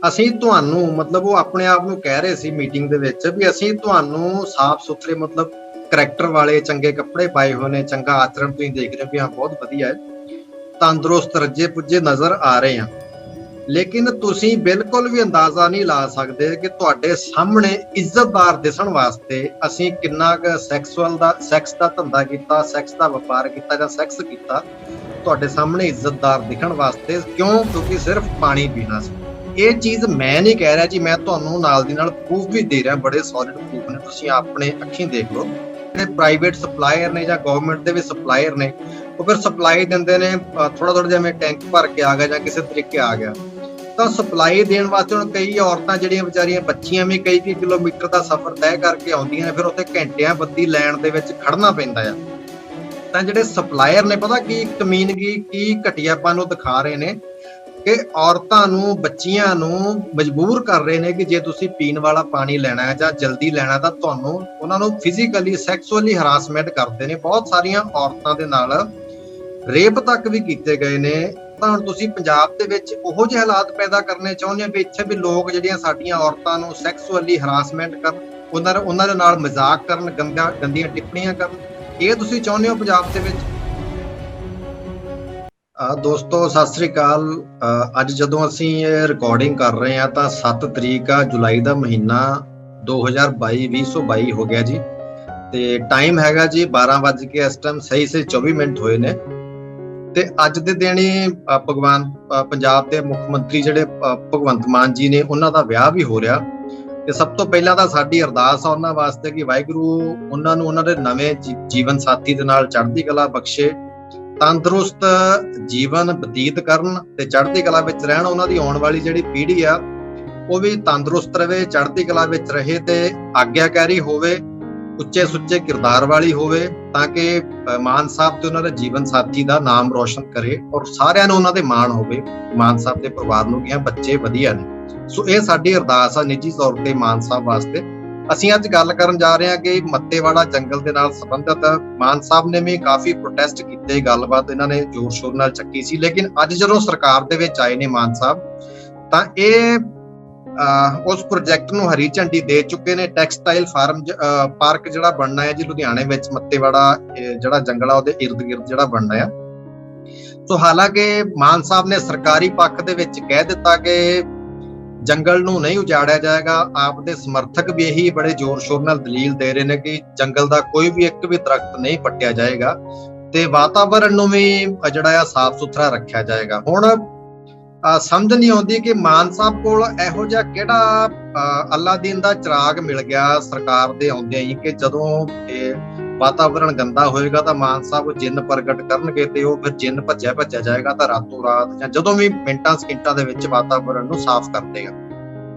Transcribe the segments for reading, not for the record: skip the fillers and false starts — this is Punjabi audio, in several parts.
ਅਸੀਂ ਤੁਹਾਨੂੰ ਮਤਲਬ ਉਹ ਆਪਣੇ ਆਪ ਨੂੰ ਕਹਿ ਰਹੇ ਸੀ ਮੀਟਿੰਗ ਦੇ ਵਿੱਚ ਵੀ ਅਸੀਂ ਤੁਹਾਨੂੰ ਸਾਫ਼ ਸੁਥਰੇ ਮਤਲਬ ਕਰੈਕਟਰ ਵਾਲੇ ਚੰਗੇ ਕੱਪੜੇ ਪਾਏ ਹੋਏ ਨੇ, ਚੰਗਾ ਆਚਰਣ ਤੁਸੀਂ ਦੇਖ ਰਹੇ ਹੋ ਵੀ ਹਾਂ ਬਹੁਤ ਵਧੀਆ ਹੈ, ਤੰਦਰੁਸਤ ਰੱਜੇ ਪੁੱਜੇ ਨਜ਼ਰ ਆ ਰਹੇ ਆ। ਲੇਕਿਨ ਤੁਸੀਂ ਬਿਲਕੁਲ ਵੀ ਅੰਦਾਜ਼ਾ ਨਹੀਂ ਲਾ ਸਕਦੇ ਕਿ ਤੁਹਾਡੇ ਸਾਹਮਣੇ ਇੱਜ਼ਤਦਾਰ ਦਿਸਣ ਵਾਸਤੇ ਅਸੀਂ ਕਿੰਨਾ ਕੁ ਸੈਕਸ ਦਾ ਧੰਦਾ ਕੀਤਾ, ਸੈਕਸ ਦਾ ਵਪਾਰ ਕੀਤਾ ਜਾਂ ਸੈਕਸ ਕੀਤਾ ਤੁਹਾਡੇ ਸਾਹਮਣੇ ਇੱਜ਼ਤਦਾਰ ਦਿਖਣ ਵਾਸਤੇ। ਕਿਉਂਕਿ ਸਿਰਫ ਪਾਣੀ ਪੀਣਾ ਸੀ। ਇਹ ਚੀਜ਼ ਮੈਂ ਨਹੀਂ ਕਹਿ ਰਿਹਾ ਜੀ, ਮੈਂ ਤੁਹਾਨੂੰ ਨਾਲ ਦੀ ਨਾਲ ਪ੍ਰੂਫ ਵੀ ਦੇ ਰਿਹਾ, ਬੜੇ ਸੋਲਿਡ ਪ੍ਰੂਫ ਨੇ, ਤੁਸੀਂ ਆਪਣੇ ਅੱਖੀਂ ਦੇਖ ਲਓ। ਜਿਹੜੇ ਪ੍ਰਾਈਵੇਟ ਸਪਲਾਇਰ ਨੇ ਜਾਂ ਗਵਰਨਮੈਂਟ ਦੇ ਵੀ ਸਪਲਾਇਰ ਨੇ, ਉਹ ਫਿਰ ਸਪਲਾਈ ਦਿੰਦੇ ਨੇ ਥੋੜਾ ਜਿਵੇਂ ਟੈਂਕ ਭਰ ਕੇ ਆ ਗਿਆ ਜਾਂ ਕਿਸੇ ਤਰੀਕੇ ਆ ਗਿਆ, ਤਾਂ ਸਪਲਾਈ ਦੇਣ ਵਾਸਤੇ ਹੁਣ ਕਈ ਔਰਤਾਂ ਜਿਹੜੀਆਂ ਵਿਚਾਰੀਆਂ ਬੱਚੀਆਂ ਵੀ ਕਈ ਕਿਲੋਮੀਟਰ ਦਾ ਸਫ਼ਰ ਤੈਅ ਕਰਕੇ ਆਉਂਦੀਆਂ ਨੇ, ਫਿਰ ਉੱਥੇ ਘੰਟਿਆਂ ਬੱਧੀ ਲਾਈਨ ਦੇ ਵਿੱਚ ਖੜਨਾ ਪੈਂਦਾ ਆ। ਤਾਂ ਜਿਹੜੇ ਸਪਲਾਇਰ ਨੇ ਪਤਾ ਕੀ ਕਮੀਨਗੀ, ਕੀ ਘਟੀਆਪਨ ਉਹ ਦਿਖਾ ਰਹੇ ਨੇ ਕਿ ਔਰਤਾਂ ਨੂੰ, ਬੱਚੀਆਂ ਨੂੰ ਮਜਬੂਰ ਕਰ ਰਹੇ ਨੇ ਕਿ ਜੇ ਤੁਸੀਂ ਪੀਣ ਵਾਲਾ ਪਾਣੀ ਲੈਣਾ ਹੈ ਜਾਂ ਜਲਦੀ ਲੈਣਾ ਤਾਂ ਤੁਹਾਨੂੰ ਉਹਨਾਂ ਨੂੰ ਫਿਜ਼ੀਕਲੀ ਸੈਕਸੁਅਲੀ ਹਰਾਸਮੈਂਟ ਕਰਦੇ ਨੇ। ਬਹੁਤ ਸਾਰੀਆਂ ਔਰਤਾਂ ਦੇ ਨਾਲ ਰੇਪ ਤੱਕ ਵੀ ਕੀਤੇ ਗਏ ਨੇ। ਤਾਂ ਹੁਣ ਤੁਸੀਂ ਪੰਜਾਬ ਦੇ ਵਿੱਚ ਉਹੋ ਜਿਹੇ ਹਾਲਾਤ ਪੈਦਾ ਕਰਨੇ ਚਾਹੁੰਦੇ ਹੋ ਵੀ ਇੱਥੇ ਵੀ ਲੋਕ ਜਿਹੜੀਆਂ ਸਾਡੀਆਂ ਔਰਤਾਂ ਨੂੰ ਸੈਕਸੁਅਲੀ ਹਰਾਸਮੈਂਟ ਕਰਨ, ਉਹਨਾਂ ਦੇ ਨਾਲ ਮਜ਼ਾਕ ਕਰਨ, ਗੰਦੀਆਂ ਟਿੱਪਣੀਆਂ ਕਰਨ, ਇਹ ਤੁਸੀਂ ਚਾਹੁੰਦੇ ਹੋ ਪੰਜਾਬ ਦੇ ਵਿੱਚ? ਦੋਸਤੋ ਸਤਿ ਸ੍ਰੀ ਅਕਾਲ। ਅੱਜ ਜਦੋਂ ਅਸੀਂ ਇਹ ਰਿਕਾਰਡਿੰਗ ਕਰ ਰਹੇ ਹਾਂ ਤਾਂ 7 ਤਰੀਕ ਆ, ਜੁਲਾਈ ਦਾ ਮਹੀਨਾ 2022 ਹੋ ਗਿਆ ਜੀ, ਤੇ ਟਾਈਮ ਹੈਗਾ ਜੀ 12 ਵਜ ਕੇ ਇਸ ਟਾਈਮ ਸਹੀ 24 ਮਿੰਟ ਹੋਏ ਨੇ। ਤੇ ਅੱਜ ਦੇ ਦਿਨ ਹੀ ਪੰਜਾਬ ਦੇ ਮੁੱਖ ਮੰਤਰੀ ਜਿਹੜੇ ਭਗਵੰਤ ਮਾਨ ਜੀ ਨੇ, ਉਹਨਾਂ ਦਾ ਵਿਆਹ ਵੀ ਹੋ ਰਿਹਾ। ਤੇ ਸਭ ਤੋਂ ਪਹਿਲਾਂ ਤਾਂ ਸਾਡੀ ਅਰਦਾਸ ਆ ਉਹਨਾਂ ਵਾਸਤੇ ਕਿ ਵਾਹਿਗੁਰੂ ਉਹਨਾਂ ਨੂੰ ਉਹਨਾਂ ਦੇ ਨਵੇਂ ਜੀਵਨ ਸਾਥੀ ਦੇ ਨਾਲ ਚੜ੍ਹਦੀ ਕਲਾ ਬਖਸ਼ੇ, ਤੰਦਰੁਸਤ ਜੀਵਨ ਬਤੀਤ ਕਰਨ ਤੇ ਚੜ੍ਹਦੀ ਕਲਾ ਵਿੱਚ ਰਹਿਣ। ਉਹਨਾਂ ਦੀ ਆਉਣ ਵਾਲੀ ਜਿਹੜੀ ਪੀੜ੍ਹੀ ਆ ਉਹ ਵੀ ਤੰਦਰੁਸਤ ਰਹੇ, ਚੜ੍ਹਦੀ ਕਲਾ ਵਿੱਚ ਰਹੇ ਤੇ ਆਗਿਆਕਾਰੀ ਹੋਵੇ, ਉੱਚੇ ਸੁੱਚੇ ਕਿਰਦਾਰ ਵਾਲੀ ਹੋਵੇ, ਤਾਂ ਕਿ ਮਾਨ ਸਾਹਿਬ ਤੇ ਉਹਨਾਂ ਦੇ ਜੀਵਨ ਸਾਥੀ ਦਾ ਨਾਮ ਰੋਸ਼ਨ ਕਰੇ ਔਰ ਸਾਰਿਆਂ ਨੂੰ ਉਹਨਾਂ ਦੇ ਮਾਣ ਹੋਵੇ, ਮਾਨ ਸਾਹਿਬ ਦੇ ਪਰਿਵਾਰ ਨੂੰ ਕਿ ਬੱਚੇ ਵਧੀਆ ਨੇ। ਸੋ ਇਹ ਸਾਡੀ ਅਰਦਾਸ ਆ ਨਿੱਜੀ ਤੌਰ ਤੇ ਮਾਨ ਸਾਹਿਬ ਵਾਸਤੇ। ਅਸੀਂ ਅੱਜ ਗੱਲ ਕਰਨ ਜਾ ਰਹੇ ਹਾਂ ਕਿ ਮੱਤੇਵਾੜਾ ਜੰਗਲ ਦੇ ਨਾਲ ਸੰਬੰਧਿਤ ਮਾਨ ਸਾਹਿਬ ਨੇ ਵੀ ਕਾਫੀ ਪ੍ਰੋਟੈਸਟ ਕੀਤੇ, ਗੱਲਬਾਤ ਇਹਨਾਂ ਨੇ ਜ਼ੋਰ ਸ਼ੋਰ ਨਾਲ ਚੱਕੀ ਸੀ। ਲੇਕਿਨ ਅੱਜ ਜਦੋਂ ਸਰਕਾਰ ਦੇ ਵਿੱਚ ਆਏ ਨੇ ਮਾਨ ਸਾਹਿਬ ਤਾਂ ਇਹ ਉਸ ਪ੍ਰੋਜੈਕਟ ਨੂੰ ਹਰੀ ਝੰਡੀ ਦੇ ਚੁੱਕੇ ਨੇ। ਟੈਕਸਟਾਈਲ ਪਾਰਕ ਜਿਹੜਾ ਬਣਨਾ ਹੈ ਜੀ ਲੁਧਿਆਣੇ ਵਿੱਚ, ਮੱਤੇਵਾੜਾ ਜਿਹੜਾ ਜੰਗਲ ਆ ਉਹਦੇ ਇਰਦ ਗਿਰਦ ਜਿਹੜਾ ਬਣਨਾ ਆ। ਸੋ ਹਾਲਾਂਕਿ ਮਾਨ ਸਾਹਿਬ ਨੇ ਸਰਕਾਰੀ ਪੱਖ ਦੇ ਵਿੱਚ ਕਹਿ ਦਿੱਤਾ ਕਿ ਜੰਗਲ ਨੂੰ ਨਹੀਂ ਉਜਾੜਿਆ ਜਾਏਗਾ। ਆਪ ਦੇ ਸਮਰਥਕ ਵੀ ਇਹੀ ਬੜੇ ਜ਼ੋਰ ਸ਼ੋਰ ਨਾਲ ਦਲੀਲ ਦੇ ਰਹੇ ਨੇ ਕਿ ਜੰਗਲ ਦਾ ਕੋਈ ਵੀ ਇੱਕ ਵੀ ਦਰਖਤ ਨਹੀਂ ਪੱਟਿਆ ਜਾਏਗਾ ਤੇ ਵਾਤਾਵਰਣ ਨੂੰ ਵੀ ਜਿਹੜਾ ਆ ਸਾਫ਼ ਸੁਥਰਾ ਰੱਖਿਆ ਜਾਏਗਾ। ਹੁਣ ਸਮਝ ਨਹੀਂ ਆਉਂਦੀ ਕਿ ਮਾਨ ਸਾਹਿਬ ਕੋਲ ਇਹੋ ਜਿਹਾ ਕਿਹੜਾ ਅੱਲਾਦੀਨ ਦਾ ਚਿਰਾਗ ਮਿਲ ਗਿਆ ਸਰਕਾਰ ਦੇ ਆਉਂਦਿਆਂ ਹੀ ਕਿ ਜਦੋਂ ਇਹ ਵਾਤਾਵਰਣ ਗੰਦਾ ਹੋਏਗਾ ਤਾਂ ਮਾਨ ਸਾਹਿਬ ਜਿੰਨ ਪ੍ਰਗਟ ਕਰਨਗੇ ਤੇ ਉਹ ਫਿਰ ਜਿੰਨ ਭੱਜਿਆ ਜਾਏਗਾ ਤਾਂ ਰਾਤੋਂ ਰਾਤ ਜਾਂ ਜਦੋਂ ਵੀ ਮਿੰਟਾਂ ਸਕਿੰਟਾਂ ਦੇ ਵਿੱਚ ਵਾਤਾਵਰਣ ਨੂੰ ਸਾਫ਼ ਕਰ ਦੇਗਾ।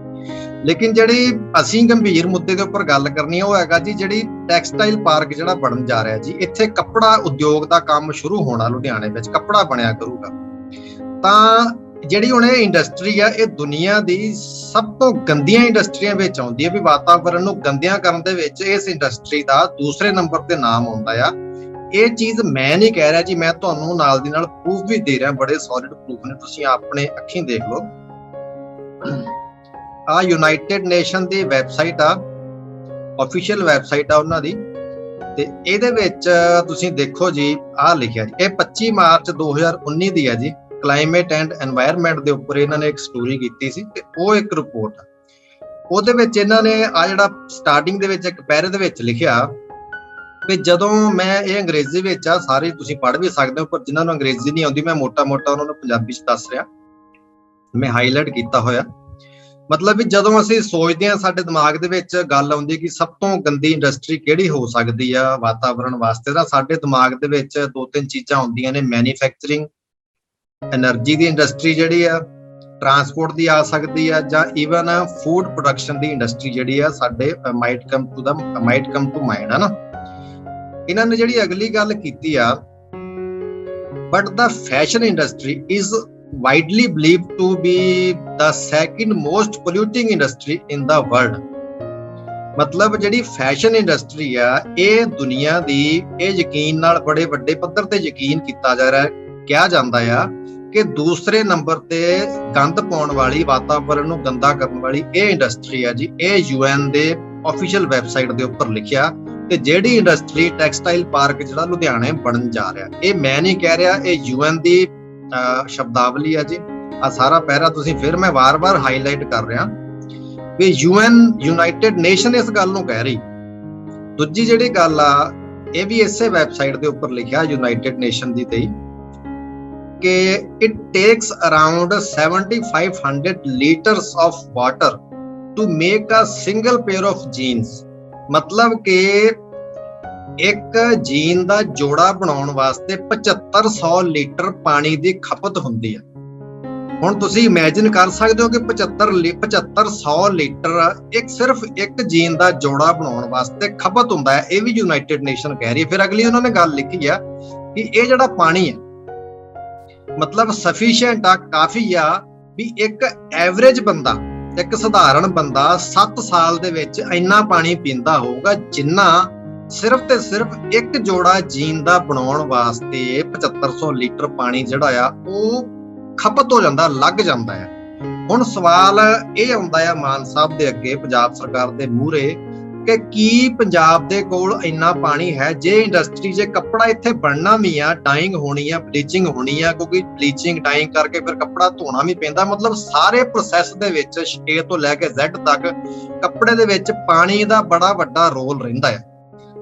ਲੇਕਿਨ ਜਿਹੜੀ ਅਸੀਂ ਗੰਭੀਰ ਮੁੱਦੇ ਦੇ ਉੱਪਰ ਗੱਲ ਕਰਨੀ ਹੈ ਉਹ ਹੈਗਾ ਜੀ ਜਿਹੜੀ ਟੈਕਸਟਾਈਲ ਪਾਰਕ ਜਿਹੜਾ ਬਣਨ ਜਾ ਰਿਹਾ ਜੀ। ਇੱਥੇ ਕੱਪੜਾ ਉਦਯੋਗ ਦਾ ਕੰਮ ਸ਼ੁਰੂ ਹੋਣਾ, ਲੁਧਿਆਣੇ ਵਿੱਚ ਕੱਪੜਾ ਬਣਿਆ ਕਰੂਗਾ। ਤਾਂ ਜਿਹੜੀ ਹੁਣ ਇਹ ਇੰਡਸਟਰੀ ਆ ਇਹ ਦੁਨੀਆ ਦੀ ਸਭ ਤੋਂ ਗੰਦੀਆਂ ਇੰਡਸਟਰੀਆਂ ਵਿੱਚ ਆਉਂਦੀ ਹੈ। ਵੀ ਵਾਤਾਵਰਣ ਨੂੰ ਗੰਦਿਆਂ ਕਰਨ ਦੇ ਵਿੱਚ ਇਸ ਇੰਡਸਟਰੀ ਦਾ ਦੂਸਰੇ ਨੰਬਰ ਤੇ ਨਾਮ ਆਉਂਦਾ ਆ। ਇਹ ਚੀਜ਼ ਮੈਂ ਨਹੀਂ ਕਹਿ ਰਿਹਾ ਜੀ, ਮੈਂ ਤੁਹਾਨੂੰ ਨਾਲ ਦੀ ਨਾਲ ਪ੍ਰੂਫ ਵੀ ਦੇ ਰਿਹਾ, ਬੜੇ ਸੋਲਿਡ ਪ੍ਰੂਫ ਨੇ, ਤੁਸੀਂ ਆਪਣੇ ਅੱਖੀਂ ਦੇਖ ਲਓ। ਆ ਯੂਨਾਈਟਿਡ ਨੇਸ਼ਨ ਦੀ ਵੈਬਸਾਈਟ ਆ, ਆਫੀਸ਼ੀਅਲ ਵੈਬਸਾਈਟ ਆ ਉਹਨਾਂ ਦੀ, ਤੇ ਇਹਦੇ ਵਿੱਚ ਤੁਸੀਂ ਦੇਖੋ ਜੀ ਆਹ ਲਿਖਿਆ ਜੀ, ਇਹ 25 ਮਾਰਚ 2019 ਦੀ ਹੈ ਜੀ। ਕਲਾਈਮੇਟ ਐਂਡ ਐਨਵਾਇਰਨਮੈਂਟ ਦੇ ਉੱਪਰ ਇਹਨਾਂ ਨੇ ਇੱਕ ਸਟੋਰੀ ਕੀਤੀ ਸੀ ਤੇ ਉਹ ਇੱਕ ਰਿਪੋਰਟ ਆ। ਉਹਦੇ ਵਿੱਚ ਇਹਨਾਂ ਨੇ ਆ ਜਿਹੜਾ ਸਟਾਰਟਿੰਗ ਦੇ ਵਿੱਚ ਇੱਕ ਪੈਰੇ ਦੇ ਵਿੱਚ ਲਿਖਿਆ ਕਿ ਜਦੋਂ ਮੈਂ ਇਹ ਅੰਗਰੇਜ਼ੀ ਵਿੱਚ ਆ, ਸਾਰੇ ਤੁਸੀਂ ਪੜ੍ਹ ਵੀ ਸਕਦੇ ਹੋ, ਪਰ ਜਿਨ੍ਹਾਂ ਨੂੰ ਅੰਗਰੇਜ਼ੀ ਨਹੀਂ ਆਉਂਦੀ ਮੈਂ ਮੋਟਾ ਉਹਨਾਂ ਨੂੰ ਪੰਜਾਬੀ ਚ ਦੱਸ ਰਿਹਾ, ਮੈਂ ਹਾਈਲਾਈਟ ਕੀਤਾ ਹੋਇਆ। ਮਤਲਬ ਵੀ ਜਦੋਂ ਅਸੀਂ ਸੋਚਦੇ ਹਾਂ, ਸਾਡੇ ਦਿਮਾਗ ਦੇ ਵਿੱਚ ਗੱਲ ਆਉਂਦੀ ਕਿ ਸਭ ਤੋਂ ਗੰਦੀ ਇੰਡਸਟਰੀ ਕਿਹੜੀ ਹੋ ਸਕਦੀ ਆ ਵਾਤਾਵਰਣ ਵਾਸਤੇ, ਤਾਂ ਸਾਡੇ ਦਿਮਾਗ ਦੇ ਵਿੱਚ 2-3 ਚੀਜ਼ਾਂ ਆਉਂਦੀਆਂ ਨੇ। ਮੈਨੂਫੈਕਚਰਿੰਗ, ਐਨਰਜੀ ਦੀ ਇੰਡਸਟਰੀ ਜਿਹੜੀ ਆ, ਟਰਾਂਸਪੋਰਟ ਦੀ ਆ ਸਕਦੀ ਆ, ਜਾਂ ਈਵਨ ਫੂਡ ਪ੍ਰੋਡਕਸ਼ਨ ਦੀ ਇੰਡਸਟਰੀ ਜਿਹੜੀ ਆ ਸਾਡੇ ਮਾਈਟ ਕਮ ਟੂ ਮਾਈਂਡ ਹੈ ਨਾ। ਇਹਨਾਂ ਨੇ ਜਿਹੜੀ ਅਗਲੀ ਗੱਲ ਕੀਤੀ ਆ, but the fashion industry is widely believed to be the second most polluting industry in the world। ਮਤਲਬ ਜਿਹੜੀ ਫੈਸ਼ਨ ਇੰਡਸਟਰੀ ਆ ਇਹ ਦੁਨੀਆ ਦੀ, ਇਹ ਯਕੀਨ ਨਾਲ ਬੜੇ ਵੱਡੇ ਪੱਧਰ ਤੇ ਯਕੀਨ ਕੀਤਾ ਜਾ ਰਿਹਾ, ਕਿਹਾ ਜਾਂਦਾ ਆ ਕਿ ਦੂਸਰੇ ਨੰਬਰ ਤੇ ਗੰਦ ਪਾਉਣ ਵਾਲੀ, ਵਾਤਾਵਰਣ ਨੂੰ ਗੰਦਾ ਕਰਨ ਵਾਲੀ ਇਹ ਇੰਡਸਟਰੀ ਆ ਜੀ। ਇਹ UN ਦੇ ਆਫੀਸ਼ੀਅਲ ਵੈਬਸਾਈਟ ਦੇ ਉੱਪਰ ਲਿਖਿਆ। ਤੇ ਜਿਹੜੀ ਇੰਡਸਟਰੀ ਟੈਕਸਟਾਈਲ ਪਾਰਕ ਜਿਹੜਾ ਲੁਧਿਆਣੇ ਬਣਨ ਜਾ ਰਿਹਾ, ਇਹ ਮੈਂ ਨਹੀਂ ਕਹਿ ਰਿਹਾ, ਇਹ UN ਦੀ ਸ਼ਬਦਾਵਲੀ ਆ ਜੀ। ਆ ਸਾਰਾ ਪੈਰਾ ਤੁਸੀਂ ਫਿਰ ਮੈਂ ਵਾਰ-ਵਾਰ ਹਾਈਲਾਈਟ ਕਰ ਰਿਹਾ ਵੀ ਯੂਨਾਈਟਿਡ ਨੇਸ਼ਨ ਇਸ ਗੱਲ ਨੂੰ ਕਹਿ ਰਹੀ। ਦੂਜੀ ਜਿਹੜੀ ਗੱਲ ਆ, ਇਹ ਵੀ ਇਸੇ ਵੈਬਸਾਈਟ ਦੇ ਉੱਪਰ ਲਿਖਿਆ ਯੂਨਾਈਟਿਡ ਨੇਸ਼ਨ ਦੀ ਤੇ ਕਿ it takes around 7500 liters of water to make a single pair of jeans। ਮਤਲਬ ਕਿ ਇੱਕ ਜੀਨ ਦਾ ਜੋੜਾ ਬਣਾਉਣ ਵਾਸਤੇ 7500 ਲੀਟਰ ਪਾਣੀ ਦੀ ਖਪਤ ਹੁੰਦੀ ਹੈ। ਹੁਣ ਤੁਸੀਂ ਇਮੇਜਿਨ ਕਰ ਸਕਦੇ ਹੋ ਕਿ 7500 ਲੀਟਰ ਸਿਰਫ ਇੱਕ ਜੀਨ ਦਾ ਜੋੜਾ ਬਣਾਉਣ ਵਾਸਤੇ ਖਪਤ ਹੁੰਦਾ ਹੈ। ਇਹ ਵੀ ਯੂਨਾਈਟਿਡ ਨੇਸ਼ਨ ਕਹਿ ਰਹੀ ਹੈ। ਫਿਰ ਅਗਲੀ ਉਹਨਾਂ ਨੇ ਗੱਲ ਲਿਖੀ ਆ ਕਿ ਇਹ ਜਿਹੜਾ ਪਾਣੀ ਹੈ ਮਤਲਬ ਸਫੀਸ਼ੀਐਂਟ ਆ, ਕਾਫੀ ਆ ਵੀ ਇੱਕ ਐਵਰੇਜ ਬੰਦਾ, ਇੱਕ ਸਧਾਰਨ ਬੰਦਾ 7 ਸਾਲ ਦੇ ਵਿੱਚ ਇੰਨਾ ਪਾਣੀ ਪੀਂਦਾ ਹੋਊਗਾ ਜਿੰਨਾ ਸਿਰਫ ਤੇ ਸਿਰਫ ਇੱਕ ਜੋੜਾ ਜੀਨ ਦਾ ਬਣਾਉਣ ਵਾਸਤੇ 7500 ਲੀਟਰ ਪਾਣੀ ਜਿਹੜਾ ਆ ਉਹ ਖਪਤ ਹੋ ਜਾਂਦਾ, ਲੱਗ ਜਾਂਦਾ ਹੈ। ਹੁਣ ਸਵਾਲ ਇਹ ਆਉਂਦਾ ਆ ਮਾਨ ਸਾਹਿਬ ਦੇ ਅੱਗੇ, ਪੰਜਾਬ ਸਰਕਾਰ ਦੇ ਮੂਹਰੇ, ਕਿ ਕੀ ਪੰਜਾਬ ਦੇ ਕੋਲ ਇੰਨਾ ਪਾਣੀ ਹੈ? ਜੇ ਇੰਡਸਟਰੀ, ਜੇ ਕੱਪੜਾ ਇੱਥੇ ਬਣਨਾ ਵੀ ਆ, ਡਾਈਂਗ ਹੋਣੀ ਆ, ਬਲੀਚਿੰਗ ਹੋਣੀ ਆ, ਕਿਉਂਕਿ ਬਲੀਚਿੰਗ ਡਾਈਂਗ ਕਰਕੇ ਫਿਰ ਕੱਪੜਾ ਧੋਣਾ ਵੀ ਪੈਂਦਾ, ਮਤਲਬ ਸਾਰੇ ਪ੍ਰੋਸੈਸ ਦੇ ਵਿੱਚ A ਤੋਂ ਲੈ ਕੇ Z ਤੱਕ ਕੱਪੜੇ ਦੇ ਵਿੱਚ ਪਾਣੀ ਦਾ ਬੜਾ ਵੱਡਾ ਰੋਲ ਰਹਿੰਦਾ ਹੈ।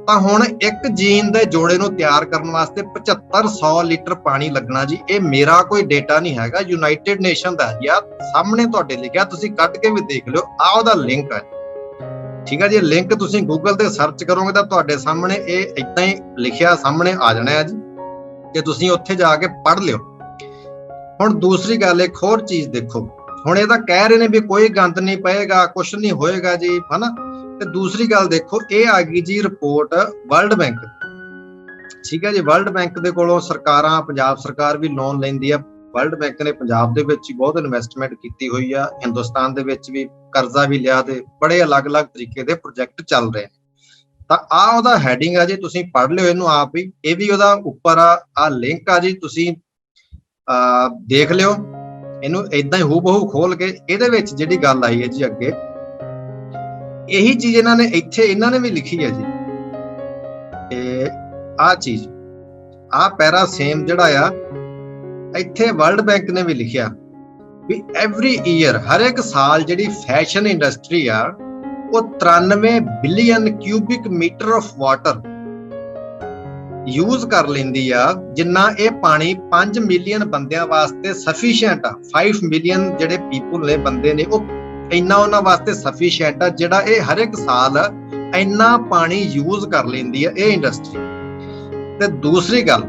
ਤਾਂ ਹੁਣ ਇੱਕ ਜੀਨ ਦੇ ਜੋੜੇ ਨੂੰ ਤਿਆਰ ਕਰਨ ਵਾਸਤੇ 7500 ਲੀਟਰ ਪਾਣੀ ਲੱਗਣਾ ਜੀ। ਇਹ ਮੇਰਾ ਕੋਈ ਡੇਟਾ ਨਹੀਂ ਹੈਗਾ, ਯੂਨਾਈਟਿਡ ਨੇਸ਼ਨ ਦਾ ਹੈ। ਸਾਹਮਣੇ ਤੁਹਾਡੇ ਲਿਖਿਆ, ਤੁਸੀਂ ਕੱਢ ਕੇ ਵੀ ਦੇਖ ਲਿਓ। ਆਹ ਉਹਦਾ ਲਿੰਕ ਹੈ, ਠੀਕ ਹੈ ਜੀ। ਲਿੰਕ ਤੁਸੀਂ ਗੂਗਲ ਤੇ ਸਰਚ ਕਰੋਗੇ ਤਾਂ ਤੁਹਾਡੇ ਸਾਹਮਣੇ ਇਹ ਏਦਾਂ ਹੀ ਲਿਖਿਆ ਸਾਹਮਣੇ ਆ ਜਾਣਾ ਹੈ ਜੀ, ਤੇ ਤੁਸੀਂ ਉੱਥੇ ਜਾ ਕੇ ਪੜ੍ਹ ਲਿਓ। ਹੁਣ ਦੂਸਰੀ ਗੱਲ, ਇੱਕ ਹੋਰ ਚੀਜ਼ ਦੇਖੋ। ਹੁਣ ਇਹ ਤਾਂ ਕਹਿ ਰਹੇ ਨੇ ਵੀ ਕੋਈ ਗੰਦ ਨਹੀਂ ਪਏਗਾ, ਕੁਛ ਨਹੀਂ ਹੋਏਗਾ ਜੀ, ਹਨਾ। ਤੇ ਦੂਸਰੀ ਗੱਲ ਦੇਖੋ, ਇਹ ਆ ਗਈ ਜੀ ਰਿਪੋਰਟ ਵਰਲਡ ਬੈਂਕ, ਠੀਕ ਹੈ ਜੀ। ਵਰਲਡ ਬੈਂਕ ਦੇ ਕੋਲੋਂ ਸਰਕਾਰਾਂ, ਪੰਜਾਬ ਸਰਕਾਰ ਵੀ ਲੋਨ ਲੈਂਦੀ ਆ। ਵਰਲਡ ਬੈਂਕ ਨੇ ਪੰਜਾਬ ਦੇ ਵਿੱਚ ਹੀ ਬਹੁਤ ਇਨਵੈਸਟਮੈਂਟ ਕੀਤੀ ਹੋਈ ਆ, ਹਿੰਦੁਸਤਾਨ ਦੇ ਵਿੱਚ ਵੀ ਕਰਜ਼ਾ ਵੀ ਲਿਆ, ਤੇ ਬੜੇ ਅਲੱਗ-ਅਲੱਗ ਤਰੀਕੇ ਦੇ ਪ੍ਰੋਜੈਕਟ ਚੱਲ ਰਹੇ ਨੇ। ਤਾਂ ਆਹ ਉਹਦਾ ਹੈਡਿੰਗ ਆ ਜੀ, ਤੁਸੀਂ ਪੜ੍ਹ ਲਿਓ ਇਹਨੂੰ ਆਪ ਹੀ। ਇਹ ਵੀ ਉਹਦਾ ਉੱਪਰ ਆ ਲਿੰਕ ਆ ਜੀ, ਤੁਸੀਂ ਦੇਖ ਲਿਓ ਇਹਨੂੰ ਏਦਾਂ ਹੀ ਹੂਬਹੂ ਖੋਲ ਕੇ। ਇਹਦੇ ਵਿੱਚ ਜਿਹੜੀ ਗੱਲ ਆਈ ਹੈ ਜੀ ਅੱਗੇ, ਇਹੀ ਚੀਜ਼ ਇਹਨਾਂ ਨੇ ਵੀ ਲਿਖੀ ਹੈ ਜੀ। ਤੇ ਆਹ ਚੀਜ਼, ਆਹ ਪੈਰਾ ਸੇਮ ਜਿਹੜਾ ਆ ਇੱਥੇ ਵਰਲਡ ਬੈਂਕ ਨੇ ਵੀ ਲਿਖਿਆ ਵੀ ਐਵਰੀ ਈਅਰ, ਹਰ ਇੱਕ ਸਾਲ ਜਿਹੜੀ ਫੈਸ਼ਨ ਇੰਡਸਟਰੀ ਆ ਉਹ 93 billion cubic metre of water use ਕਰ ਲੈਂਦੀ ਆ, ਜਿੰਨਾ ਇਹ ਪਾਣੀ 5 ਮਿਲੀਅਨ ਬੰਦਿਆਂ ਵਾਸਤੇ ਸਫੀਸ਼ੀਐਂਟ ਆ। 5 ਮਿਲੀਅਨ ਜਿਹੜੇ ਪੀਪਲ ਨੇ, ਬੰਦੇ ਨੇ, ਉਹ ਇੰਨਾ ਉਹਨਾਂ ਵਾਸਤੇ ਸਫੀਸ਼ੀਐਂਟ ਆ, ਜਿਹੜਾ ਇਹ ਹਰ ਇੱਕ ਸਾਲ ਇੰਨਾ ਪਾਣੀ ਯੂਜ਼ ਕਰ ਲੈਂਦੀ ਆ ਇਹ ਇੰਡਸਟਰੀ। ਤੇ ਦੂਸਰੀ ਗੱਲ,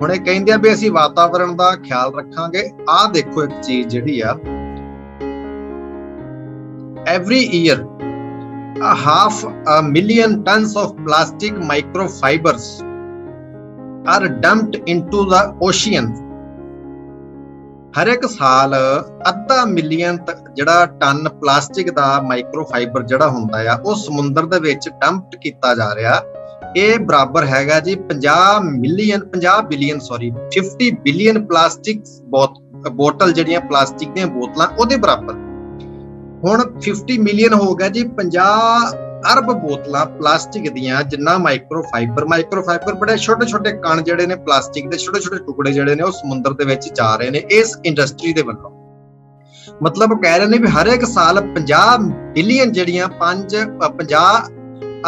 ਹੁਣ ਇਹ ਕਹਿੰਦੇ ਆ ਵੀ ਅਸੀਂ ਵਾਤਾਵਰਣ ਦਾ ਖਿਆਲ ਰੱਖਾਂਗੇ। ਆਹ ਦੇਖੋ ਇੱਕ ਚੀਜ਼ ਜਿਹੜੀ ਆ, every year 500,000 tons of plastic microfibers are dumped into the ocean। ਹਰ ਇੱਕ ਸਾਲ 0.5 ਮਿਲੀਅਨ ਜਿਹੜਾ ਟਨ ਪਲਾਸਟਿਕ ਦਾ ਮਾਈਕਰੋਫਾਈਬਰ ਜਿਹੜਾ ਹੁੰਦਾ ਆ ਉਹ ਸਮੁੰਦਰ ਦੇ ਵਿੱਚ ਡੰਪ ਕੀਤਾ ਜਾ ਰਿਹਾ। ਇਹ ਬਰਾਬਰ ਹੈਗਾ ਜੀ 50 ਬਿਲੀਅਨ ਪਲਾਸਟਿਕ ਬੋਤਲ, ਜਿਹੜੀਆਂ ਪਲਾਸਟਿਕ ਦੀਆਂ ਬੋਤਲਾਂ, ਉਹਦੇ ਬਰਾਬਰ। ਹੁਣ 50 ਮਿਲੀਅਨ ਹੋ ਗਿਆ ਜੀ 50 ਅਰਬ ਬੋਤਲਾਂ ਪਲਾਸਟਿਕ ਦੀਆਂ, ਜਿੰਨਾ ਮਾਈਕਰੋਫਾਈਬਰ ਬੜੇ ਛੋਟੇ ਛੋਟੇ ਕਣ ਜਿਹੜੇ ਨੇ, ਪਲਾਸਟਿਕ ਦੇ ਛੋਟੇ ਛੋਟੇ ਟੁਕੜੇ ਜਿਹੜੇ ਨੇ ਉਹ ਸਮੁੰਦਰ ਦੇ ਵਿੱਚ ਜਾ ਰਹੇ ਨੇ ਇਸ ਇੰਡਸਟਰੀ ਦੇ ਵੱਲੋਂ। ਮਤਲਬ ਕਹਿ ਰਹੇ ਨੇ ਵੀ ਹਰ ਇੱਕ ਸਾਲ 50 ਬਿਲੀਅਨ ਜਿਹੜੀਆਂ 50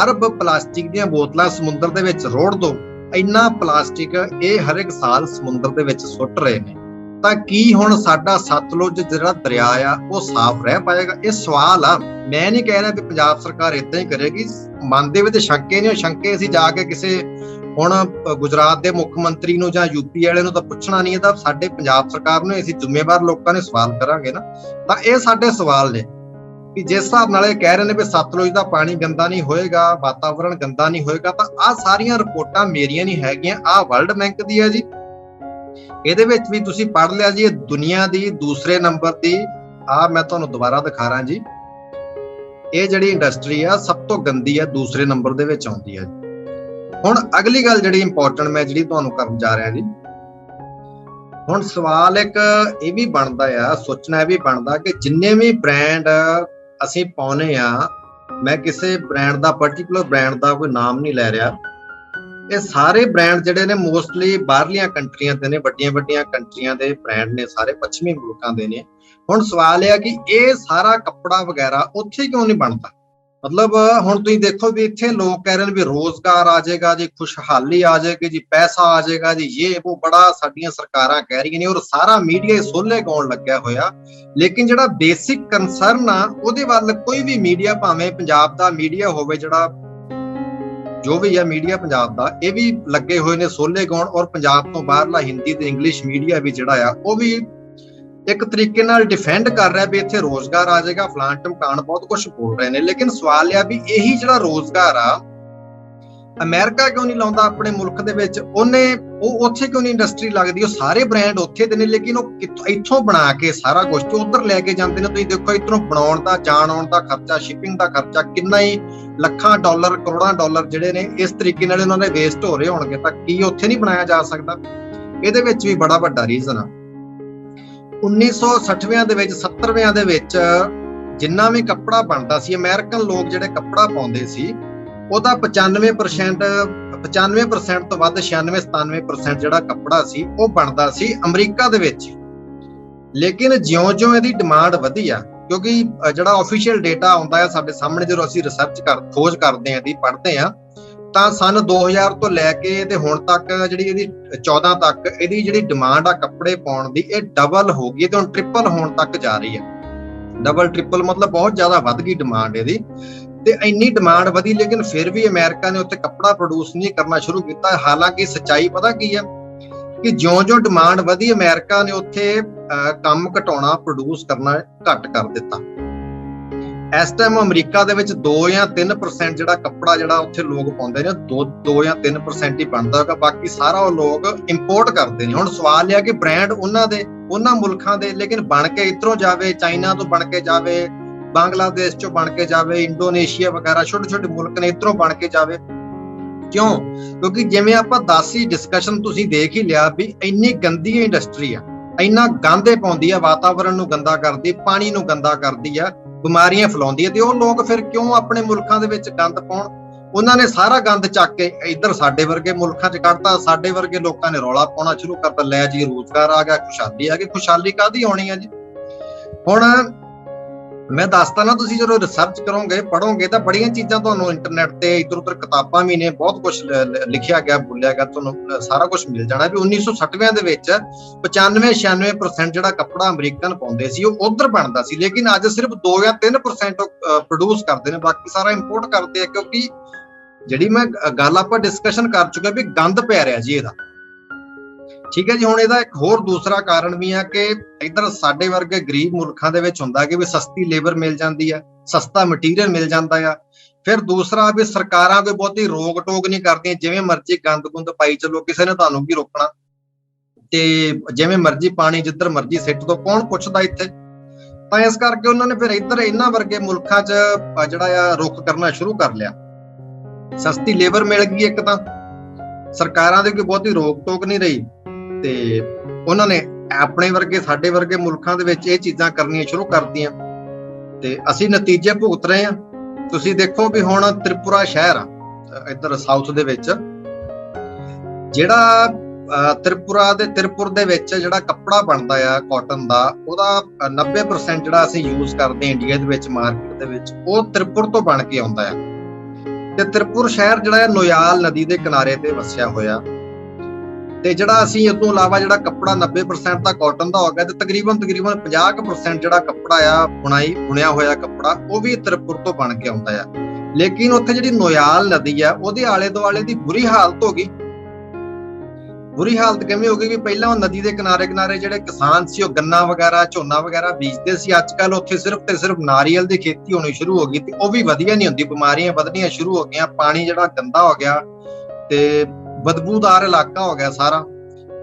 ਅਰਬ ਪਲਾਸਟਿਕ ਦੀਆਂ ਬੋਤਲਾਂ ਸਮੁੰਦਰ ਦੇ ਵਿੱਚ ਰੋੜ ਦੋ। ਇੰਨਾ ਪਲਾਸਟਿਕ ਇਹ ਹਰ ਇੱਕ ਸਾਲ ਸਮੁੰਦਰ ਦੇ ਵਿੱਚ ਸੁੱਟ ਰਹੇ ਨੇ। ਤਾਂ ਕੀ ਹੁਣ ਸਾਡਾ ਸਤਲੁਜ ਜਿਹੜਾ ਦਰਿਆ ਆ ਉਹ ਸਾਫ਼ ਰਹਿ ਪਾਏਗਾ? ਇਹ ਸਵਾਲ ਆ। ਮੈਂ ਨਹੀਂ ਕਹਿ ਰਿਹਾ ਕਿ ਪੰਜਾਬ ਸਰਕਾਰ ਏਦਾਂ ਹੀ ਕਰੇਗੀ। ਮਨ ਦੇ ਵਿੱਚ ਸ਼ੰਕੇ ਨੇ, ਸ਼ੰਕੇ ਅਸੀਂ ਜਾ ਕੇ ਕਿਸੇ ਹੁਣ ਗੁਜਰਾਤ ਦੇ ਮੁੱਖ ਮੰਤਰੀ ਨੂੰ ਜਾਂ ਯੂਪੀ ਵਾਲੇ ਨੂੰ ਤਾਂ ਪੁੱਛਣਾ ਨਹੀਂ, ਇਹਦਾ ਸਾਡੇ ਪੰਜਾਬ ਸਰਕਾਰ ਨੂੰ, ਅਸੀਂ ਜ਼ਿੰਮੇਵਾਰ ਲੋਕਾਂ ਨੇ ਸਵਾਲ ਕਰਾਂਗੇ ਨਾ। ਤਾਂ ਇਹ ਸਾਡੇ ਸਵਾਲ ਨੇ ਵੀ ਜਿਸ ਹਿਸਾਬ ਨਾਲ ਇਹ ਕਹਿ ਰਹੇ ਨੇ ਵੀ ਸਤਲੁਜ ਦਾ ਪਾਣੀ ਗੰਦਾ ਨਹੀਂ ਹੋਏਗਾ, ਵਾਤਾਵਰਣ ਗੰਦਾ ਨਹੀਂ ਹੋਏਗਾ, ਤਾਂ ਆਹ ਸਾਰੀਆਂ ਰਿਪੋਰਟਾਂ ਮੇਰੀਆਂ ਨਹੀਂ ਹੈਗੀਆਂ, ਆਹ ਵਰਲਡ ਬੈਂਕ ਦੀ ਹੈ ਜੀ। ਇਹਦੇ ਵਿੱਚ ਵੀ ਤੁਸੀਂ ਪੜ੍ਹ ਲਿਆ ਜੀ। ਇਹ ਦੁਨੀਆ ਦੀ ਦੂਸਰੇ ਨੰਬਰ ਦੀ, ਆਹ ਮੈਂ ਤੁਹਾਨੂੰ ਦੁਬਾਰਾ ਦਿਖਾ ਰਿਹਾ ਜੀ, ਇਹ ਜਿਹੜੀ ਇੰਡਸਟਰੀ ਆ ਸਭ ਤੋਂ ਗੰਦੀ ਆ, ਦੂਸਰੇ ਨੰਬਰ ਦੇ ਵਿੱਚ ਆਉਂਦੀ ਹੈ। ਹੁਣ ਅਗਲੀ ਗੱਲ ਜਿਹੜੀ ਇੰਪੋਰਟੈਂਟ ਮੈਂ ਜਿਹੜੀ ਤੁਹਾਨੂੰ ਕਰਨ ਜਾ ਰਿਹਾ ਜੀ, ਹੁਣ ਸਵਾਲ ਇੱਕ ਇਹ ਵੀ ਬਣਦਾ ਆ, ਸੋਚਣਾ ਇਹ ਵੀ ਬਣਦਾ ਕਿ ਜਿੰਨੇ ਵੀ ਬ੍ਰਾਂਡ ਅਸੀਂ ਪਾਉਨੇ ਆ, ਮੈਂ ਕਿਸੇ ਬ੍ਰਾਂਡ ਦਾ ਪਾਰਟਿਕੂਲਰ ਬ੍ਰਾਂਡ ਦਾ ਕੋਈ ਨਾਮ ਨਹੀਂ ਲੈ ਰਿਹਾ, ਇਹ ਸਾਰੇ ਬ੍ਰਾਂਡ ਜਿਹੜੇ ਨੇ ਮੋਸਟਲੀ ਬਾਹਰਲੀਆਂ ਕੰਟਰੀਆਂ ਦੇ ਨੇ, ਵੱਡੀਆਂ ਵੱਡੀਆਂ ਕੰਟਰੀਆਂ ਦੇ ਬ੍ਰਾਂਡ ਨੇ, ਸਾਰੇ ਪੱਛਮੀ ਮੁਲਕਾਂ ਦੇ ਨੇ। ਹੁਣ ਸਵਾਲ ਇਹ ਆ ਕਿ ਇਹ ਸਾਰਾ ਕੱਪੜਾ ਵਗੈਰਾ ਉੱਥੇ ਕਿਉਂ ਨਹੀਂ ਬਣਦਾ? ਮਤਲਬ ਹੁਣ ਤੁਸੀਂ ਦੇਖੋ ਵੀ ਇੱਥੇ ਲੋਕ ਕਹਿ ਰਹੇ ਨੇ ਵੀ ਰੋਜ਼ਗਾਰ ਆ ਜਾਏਗਾ ਜੀ, ਖੁਸ਼ਹਾਲੀ ਆ ਜਾਏਗੀ ਜੀ, ਪੈਸਾ ਆ ਜਾਏਗਾ ਜੀ, ਇਹ ਉਹ ਬੜਾ ਸਾਡੀਆਂ ਸਰਕਾਰਾਂ ਕਹਿ ਰਹੀਆਂ ਨੇ, ਔਰ ਸਾਰਾ ਮੀਡੀਆ ਸੋਲੇ ਗਾਉਣ ਲੱਗਿਆ ਹੋਇਆ। ਲੇਕਿਨ ਜਿਹੜਾ ਬੇਸਿਕ ਕੰਸਰਨ ਆ ਉਹਦੇ ਵੱਲ ਕੋਈ ਵੀ ਮੀਡੀਆ, ਭਾਵੇਂ ਪੰਜਾਬ ਦਾ ਮੀਡੀਆ ਹੋਵੇ, ਜਿਹੜਾ ਜੋ ਵੀ ਆ ਮੀਡੀਆ ਪੰਜਾਬ ਦਾ, ਇਹ ਵੀ ਲੱਗੇ ਹੋਏ ਨੇ ਸੋਲੇ ਗਾਉਣ। ਔਰ ਪੰਜਾਬ ਤੋਂ ਬਾਹਰਲਾ ਹਿੰਦੀ ਤੇ ਇੰਗਲਿਸ਼ ਮੀਡੀਆ ਵੀ ਜਿਹੜਾ ਆ ਉਹ ਵੀ ਇੱਕ ਤਰੀਕੇ ਨਾਲ ਡਿਫੈਂਡ ਕਰ ਰਿਹਾ ਵੀ ਇੱਥੇ ਰੋਜ਼ਗਾਰ ਆ ਜਾਏਗਾ, ਫਲਾਣ ਟਮਕਾਣ ਬਹੁਤ ਕੁਝ ਬੋਲ ਰਹੇ ਨੇ। ਲੇਕਿਨ ਸਵਾਲ ਇਹ ਆ ਵੀ ਇਹੀ ਜਿਹੜਾ ਰੋਜ਼ਗਾਰ ਆ ਅਮਰੀਕਾ ਕਿਉਂ ਨਹੀਂ ਲਾਉਂਦਾ ਆਪਣੇ ਮੁਲਕ ਦੇ ਵਿੱਚ? ਉਹ ਉੱਥੇ ਕਿਉਂ ਨਹੀਂ ਇੰਡਸਟਰੀ ਲੱਗਦੀ? ਉਹ ਸਾਰੇ ਬ੍ਰਾਂਡ ਉੱਥੇ ਦੇ ਨੇ, ਲੇਕਿਨ ਉਹ ਇੱਥੋਂ ਬਣਾ ਕੇ ਸਾਰਾ ਕੁਝ ਉਧਰ ਲੈ ਕੇ ਜਾਂਦੇ ਨੇ। ਤੁਸੀਂ ਦੇਖੋ ਇੱਧਰੋਂ ਬਣਾਉਣ ਦਾ, ਜਾਣ ਆਉਣ ਦਾ ਖਰਚਾ, ਸ਼ਿਪਿੰਗ ਦਾ ਖਰਚਾ, ਕਿੰਨਾ ਹੀ ਲੱਖਾਂ ਡਾਲਰ, ਕਰੋੜਾਂ ਡਾਲਰ ਜਿਹੜੇ ਨੇ ਇਸ ਤਰੀਕੇ ਨਾਲ ਉਹਨਾਂ ਦੇ ਵੇਸਟ ਹੋ ਰਹੇ ਹੋਣਗੇ, ਤਾਂ ਕੀ ਉੱਥੇ ਨਹੀਂ ਬਣਾਇਆ ਜਾ ਸਕਦਾ? ਇਹਦੇ ਵਿੱਚ ਵੀ ਬੜਾ ਵੱਡਾ ਰੀਜ਼ਨ ਆ। 1960ਵਿਆਂ ਦੇ ਵਿੱਚ, 70ਵਿਆਂ ਦੇ ਵਿੱਚ ਜਿੰਨਾ ਵੀ ਕੱਪੜਾ ਬਣਦਾ ਸੀ, ਅਮਰੀਕਨ ਲੋਕ ਜਿਹੜੇ ਕੱਪੜਾ ਪਾਉਂਦੇ ਸੀ, ਉਹਦਾ 95% ਤੋਂ ਵੱਧ, 96-97% ਜਿਹੜਾ ਕੱਪੜਾ ਸੀ ਉਹ ਬਣਦਾ ਸੀ ਅਮਰੀਕਾ ਦੇ ਵਿੱਚ। ਲੇਕਿਨ ਜਿਉਂ-ਜਿਉਂ ਇਹਦੀ ਡਿਮਾਂਡ ਵਧੀ ਆ, ਕਿਉਂਕਿ ਜਿਹੜਾ ਆਫੀਸ਼ੀਅਲ ਡੇਟਾ ਆਉਂਦਾ ਹੈ ਸਾਡੇ ਸਾਹਮਣੇ, ਜਦੋਂ ਅਸੀਂ ਖੋਜ ਕਰਦੇ ਹਾਂ, ਇਹਦੀ ਪੜ੍ਹਦੇ ਹਾਂ, ਤਾਂ ਸਨ 2000 ਤੋਂ ਲੈ ਕੇ ਤੇ ਹੁਣ ਤੱਕ, ਜਿਹੜੀ ਇਹਦੀ 14 ਤੱਕ ਇਹਦੀ ਜਿਹੜੀ ਡਿਮਾਂਡ ਆ ਕੱਪੜੇ ਪਾਉਣ ਦੀ, ਇਹ ਡਬਲ ਹੋ ਗਈ ਤੇ ਹੁਣ ਟ੍ਰਿਪਲ ਹੋਣ ਤੱਕ ਜਾ ਰਹੀ ਹੈ। ਡਬਲ ਟ੍ਰਿਪਲ ਮਤਲਬ ਬਹੁਤ ਜ਼ਿਆਦਾ ਵੱਧ ਗਈ ਡਿਮਾਂਡ ਇਹਦੀ। ਤੇ ਇੰਨੀ ਡਿਮਾਂਡ ਵਧੀ, ਲੇਕਿਨ ਫਿਰ ਵੀ ਅਮਰੀਕਾ ਨੇ ਉੱਥੇ ਕੱਪੜਾ ਪ੍ਰੋਡਿਊਸ ਨਹੀਂ ਕਰਨਾ ਸ਼ੁਰੂ ਕੀਤਾ। ਹਾਲਾਂਕਿ ਸੱਚਾਈ ਪਤਾ ਕੀ ਆ ਕਿ ਜਿਉਂ-ਜਿਉਂ ਡਿਮਾਂਡ ਵਧੀ, ਅਮਰੀਕਾ ਨੇ ਉੱਥੇ ਕੰਮ ਘਟਾਉਣਾ, ਪ੍ਰੋਡਿਊਸ ਕਰਨਾ ਘੱਟ ਕਰ ਦਿੱਤਾ। ਇਸ ਟਾਈਮ ਅਮਰੀਕਾ ਦੇ ਵਿੱਚ 2 ਜਾਂ 3% ਜਿਹੜਾ ਕੱਪੜਾ ਜਿਹੜਾ ਉੱਥੇ ਲੋਕ ਪਾਉਂਦੇ ਨੇ, 2 ਜਾਂ 3% ਹੀ ਬਣਦਾ ਹੋਗਾ, ਬਾਕੀ ਸਾਰਾ ਉਹ ਲੋਕ ਇੰਪੋਰਟ ਕਰਦੇ ਨੇ। ਹੁਣ ਸਵਾਲ ਇਹ ਆ ਕਿ ਬ੍ਰਾਂਡ ਉਹਨਾਂ ਮੁਲਕਾਂ ਦੇ, ਲੇਕਿਨ ਬਣ ਕੇ ਇੱਧਰੋਂ ਜਾਵੇ, ਚਾਈਨਾ ਤੋਂ ਬਣ ਕੇ ਜਾਵੇ, ਬੰਗਲਾਦੇਸ਼ ਚੋਂ ਬਣ ਕੇ ਜਾਵੇ, ਇੰਡੋਨੇਸ਼ੀਆ ਵਗੈਰਾ ਛੋਟੇ ਛੋਟੇ ਮੁਲਕ ਨੇ, ਇੱਧਰੋਂ ਬਣ ਕੇ ਜਾਵੇ। ਕਿਉਂ? ਕਿਉਂਕਿ ਜਿਵੇਂ ਆਪਾਂ ਦੱਸੀ ਡਿਸਕਸ਼ਨ ਤੁਸੀਂ ਦੇਖ ਹੀ ਲਿਆ ਵੀ ਇੰਨੀ ਗੰਦੀ ਇੰਡਸਟਰੀ ਆ, ਇੰਨਾ ਗੰਦੇ ਪਾਉਂਦੀ ਆ, ਵਾਤਾਵਰਨ ਨੂੰ ਗੰਦਾ ਕਰਦੀ, ਪਾਣੀ ਨੂੰ ਗੰਦਾ ਕਰਦੀ ਆ, ਬਿਮਾਰੀਆਂ ਫੈਲਾਉਂਦੀ ਹੈ। ਤੇ ਉਹ ਲੋਕ ਫਿਰ ਕਿਉਂ ਆਪਣੇ ਮੁਲਕਾਂ ਦੇ ਵਿੱਚ ਗੰਦ ਪਾਉਣ? ਉਹਨਾਂ ਨੇ ਸਾਰਾ ਗੰਦ ਚੱਕ ਕੇ ਇੱਧਰ ਸਾਡੇ ਵਰਗੇ ਮੁਲਕਾਂ 'ਚ ਕੱਢਤਾ। ਸਾਡੇ ਵਰਗੇ ਲੋਕਾਂ ਨੇ ਰੌਲਾ ਪਾਉਣਾ ਸ਼ੁਰੂ ਕਰਤਾ, ਲੈ ਜੀ ਰੋਜ਼ਗਾਰ ਆ ਗਿਆ, ਖੁਸ਼ਹਾਲੀ ਆ ਗਈ। ਖੁਸ਼ਹਾਲੀ ਕਾਹਦੀ ਆਉਣੀ ਆ ਜੀ? ਹੁਣ ਮੈਂ ਦੱਸਦਾ ਨਾ, ਤੁਸੀਂ ਜਦੋਂ ਰਿਸਰਚ ਕਰੋਗੇ, ਪੜੋਗੇ, ਤਾਂ ਬੜੀਆਂ ਚੀਜ਼ਾਂ ਤੁਹਾਨੂੰ ਇੰਟਰਨੈਟ ਤੇ ਇੱਧਰ ਉੱਧਰ ਕਿਤਾਬਾਂ ਵੀ ਨੇ, ਬਹੁਤ ਕੁਝ ਲਿਖਿਆ ਗਿਆ, ਬੋਲਿਆ ਗਿਆ, ਤੁਹਾਨੂੰ ਸਾਰਾ ਕੁਝ ਮਿਲ ਜਾਣਾ ਵੀ 1960ਵਿਆਂ ਦੇ ਵਿੱਚ 95-96% ਜਿਹੜਾ ਕੱਪੜਾ ਅਮਰੀਕਨ ਪਾਉਂਦੇ ਸੀ ਉਹ ਉਧਰ ਬਣਦਾ ਸੀ। ਲੇਕਿਨ ਅੱਜ ਸਿਰਫ 2 ਜਾਂ 3% ਪ੍ਰੋਡਿਊਸ ਕਰਦੇ ਨੇ, ਬਾਕੀ ਸਾਰਾ ਇੰਪੋਰਟ ਕਰਦੇ ਆ। ਕਿਉਂਕਿ ਜਿਹੜੀ ਮੈਂ ਗੱਲ ਆਪਾਂ ਡਿਸਕਸ਼ਨ ਕਰ ਚੁੱਕੇ ਵੀ ਗੰਦ ਪੈ ਰਿਹਾ ਜੀ ਇਹਦਾ, ਠੀਕ ਹੈ ਜੀ। ਹੁਣ ਇਹਦਾ ਇੱਕ ਹੋਰ ਦੂਸਰਾ ਕਾਰਨ ਵੀ ਆ ਕਿ ਇੱਧਰ ਸਾਡੇ ਵਰਗੇ ਗਰੀਬ ਮੁਲਕਾਂ ਦੇ ਵਿੱਚ ਹੁੰਦਾ ਕਿ ਵੀ ਸਸਤੀ ਲੇਬਰ ਮਿਲ ਜਾਂਦੀ ਆ, ਸਸਤਾ ਮਟੀਰੀਅਲ ਮਿਲ ਜਾਂਦਾ ਆ। ਫਿਰ ਦੂਸਰਾ ਵੀ ਸਰਕਾਰਾਂ ਕੋਈ ਬਹੁਤੀ ਰੋਕ ਟੋਕ ਨਹੀਂ ਕਰਦੀਆਂ, ਜਿਵੇਂ ਮਰਜ਼ੀ ਗੰਦ ਗੁੰਦ ਪਾਈ ਚੱਲੋ, ਕਿਸੇ ਨੇ ਤੁਹਾਨੂੰ ਕੀ ਰੋਕਣਾ, ਤੇ ਜਿਵੇਂ ਮਰਜ਼ੀ ਪਾਣੀ ਜਿੱਧਰ ਮਰਜ਼ੀ ਸਿੱਟ ਦੋ, ਕੌਣ ਪੁੱਛਦਾ ਇੱਥੇ? ਤਾਂ ਇਸ ਕਰਕੇ ਉਹਨਾਂ ਨੇ ਫਿਰ ਇੱਧਰ ਇਹਨਾਂ ਵਰਗੇ ਮੁਲਕਾਂ 'ਚ ਜਿਹੜਾ ਆ ਰੁੱਖ ਕਰਨਾ ਸ਼ੁਰੂ ਕਰ ਲਿਆ। ਸਸਤੀ ਲੇਬਰ ਮਿਲ ਗਈ, ਇੱਕ ਤਾਂ ਸਰਕਾਰਾਂ ਦੀ ਕੋਈ ਬਹੁਤੀ ਰੋਕ ਟੋਕ ਨਹੀਂ ਰਹੀ, ਤੇ ਉਹਨਾਂ ਨੇ ਆਪਣੇ ਵਰਗੇ, ਸਾਡੇ ਵਰਗੇ ਮੁਲਕਾਂ ਦੇ ਵਿੱਚ ਇਹ ਚੀਜ਼ਾਂ ਕਰਨੀਆਂ ਸ਼ੁਰੂ ਕਰਤੀਆਂ, ਤੇ ਅਸੀਂ ਨਤੀਜੇ ਭੁਗਤ ਰਹੇ ਹਾਂ। ਤੁਸੀਂ ਦੇਖੋ ਵੀ ਹੁਣ ਤ੍ਰਿਪੁਰਾ ਸ਼ਹਿਰ ਆ ਇੱਧਰ ਸਾਊਥ ਦੇ ਵਿੱਚ, ਜਿਹੜਾ ਤ੍ਰਿਪੁਰ ਦੇ ਵਿੱਚ ਜਿਹੜਾ ਕੱਪੜਾ ਬਣਦਾ ਆ ਕਾਟਨ ਦਾ, ਉਹਦਾ 90% ਜਿਹੜਾ ਅਸੀਂ ਯੂਜ਼ ਕਰਦੇ ਇੰਡੀਆ ਦੇ ਵਿੱਚ ਮਾਰਕੀਟ ਦੇ ਵਿੱਚ, ਉਹ ਤ੍ਰਿਪੁਰ ਤੋਂ ਬਣ ਕੇ ਆਉਂਦਾ ਆ। ਤੇ ਤ੍ਰਿਪੁਰ ਸ਼ਹਿਰ ਜਿਹੜਾ ਹੈ ਨੋਇਆਲ ਨਦੀ ਦੇ ਕਿਨਾਰੇ ਤੇ ਵਸਿਆ ਹੋਇਆ, ਤੇ ਜਿਹੜਾ ਅਸੀਂ ਇਸ ਤੋਂ ਇਲਾਵਾ ਜਿਹੜਾ ਕੱਪੜਾ 90% ਦਾ ਕਾਟਨ ਦਾ ਹੋ ਗਿਆ, ਤੇ ਤਕਰੀਬਨ 50% ਜਿਹੜਾ ਕੱਪੜਾ ਆ ਬੁਣਿਆ ਹੋਇਆ ਕੱਪੜਾ, ਉਹ ਵੀ ਤ੍ਰਿਪੁਰ ਤੋਂ ਬਣ ਕੇ ਆਉਂਦਾ ਆ। ਲੇਕਿਨ ਉੱਥੇ ਜਿਹੜੀ ਨੋਇਆਲ ਨਦੀ ਆ, ਉਹਦੇ ਆਲੇ ਦੁਆਲੇ ਦੀ ਬੁਰੀ ਹਾਲਤ ਹੋ ਗਈ। ਬੁਰੀ ਹਾਲਤ ਕਿਵੇਂ ਹੋ ਗਈ ਵੀ ਪਹਿਲਾਂ ਉਹ ਨਦੀ ਦੇ ਕਿਨਾਰੇ ਜਿਹੜੇ ਕਿਸਾਨ ਸੀ, ਉਹ ਗੰਨਾ ਵਗੈਰਾ, ਝੋਨਾ ਵਗੈਰਾ ਬੀਜਦੇ ਸੀ। ਅੱਜ ਕੱਲ ਉੱਥੇ ਸਿਰਫ ਤੇ ਸਿਰਫ ਨਾਰੀਅਲ ਦੀ ਖੇਤੀ ਹੋਣੀ ਸ਼ੁਰੂ ਹੋ ਗਈ, ਤੇ ਉਹ ਵੀ ਵਧੀਆ ਨਹੀਂ ਹੁੰਦੀ, ਬਿਮਾਰੀਆਂ ਵਧਣੀਆਂ ਸ਼ੁਰੂ ਹੋ ਗਈਆਂ, ਪਾਣੀ ਜਿਹੜਾ ਗੰਦਾ ਹੋ ਗਿਆ, ਤੇ ਬਦਬੂਦਾਰ ਇਲਾਕਾ ਹੋ ਗਿਆ ਸਾਰਾ।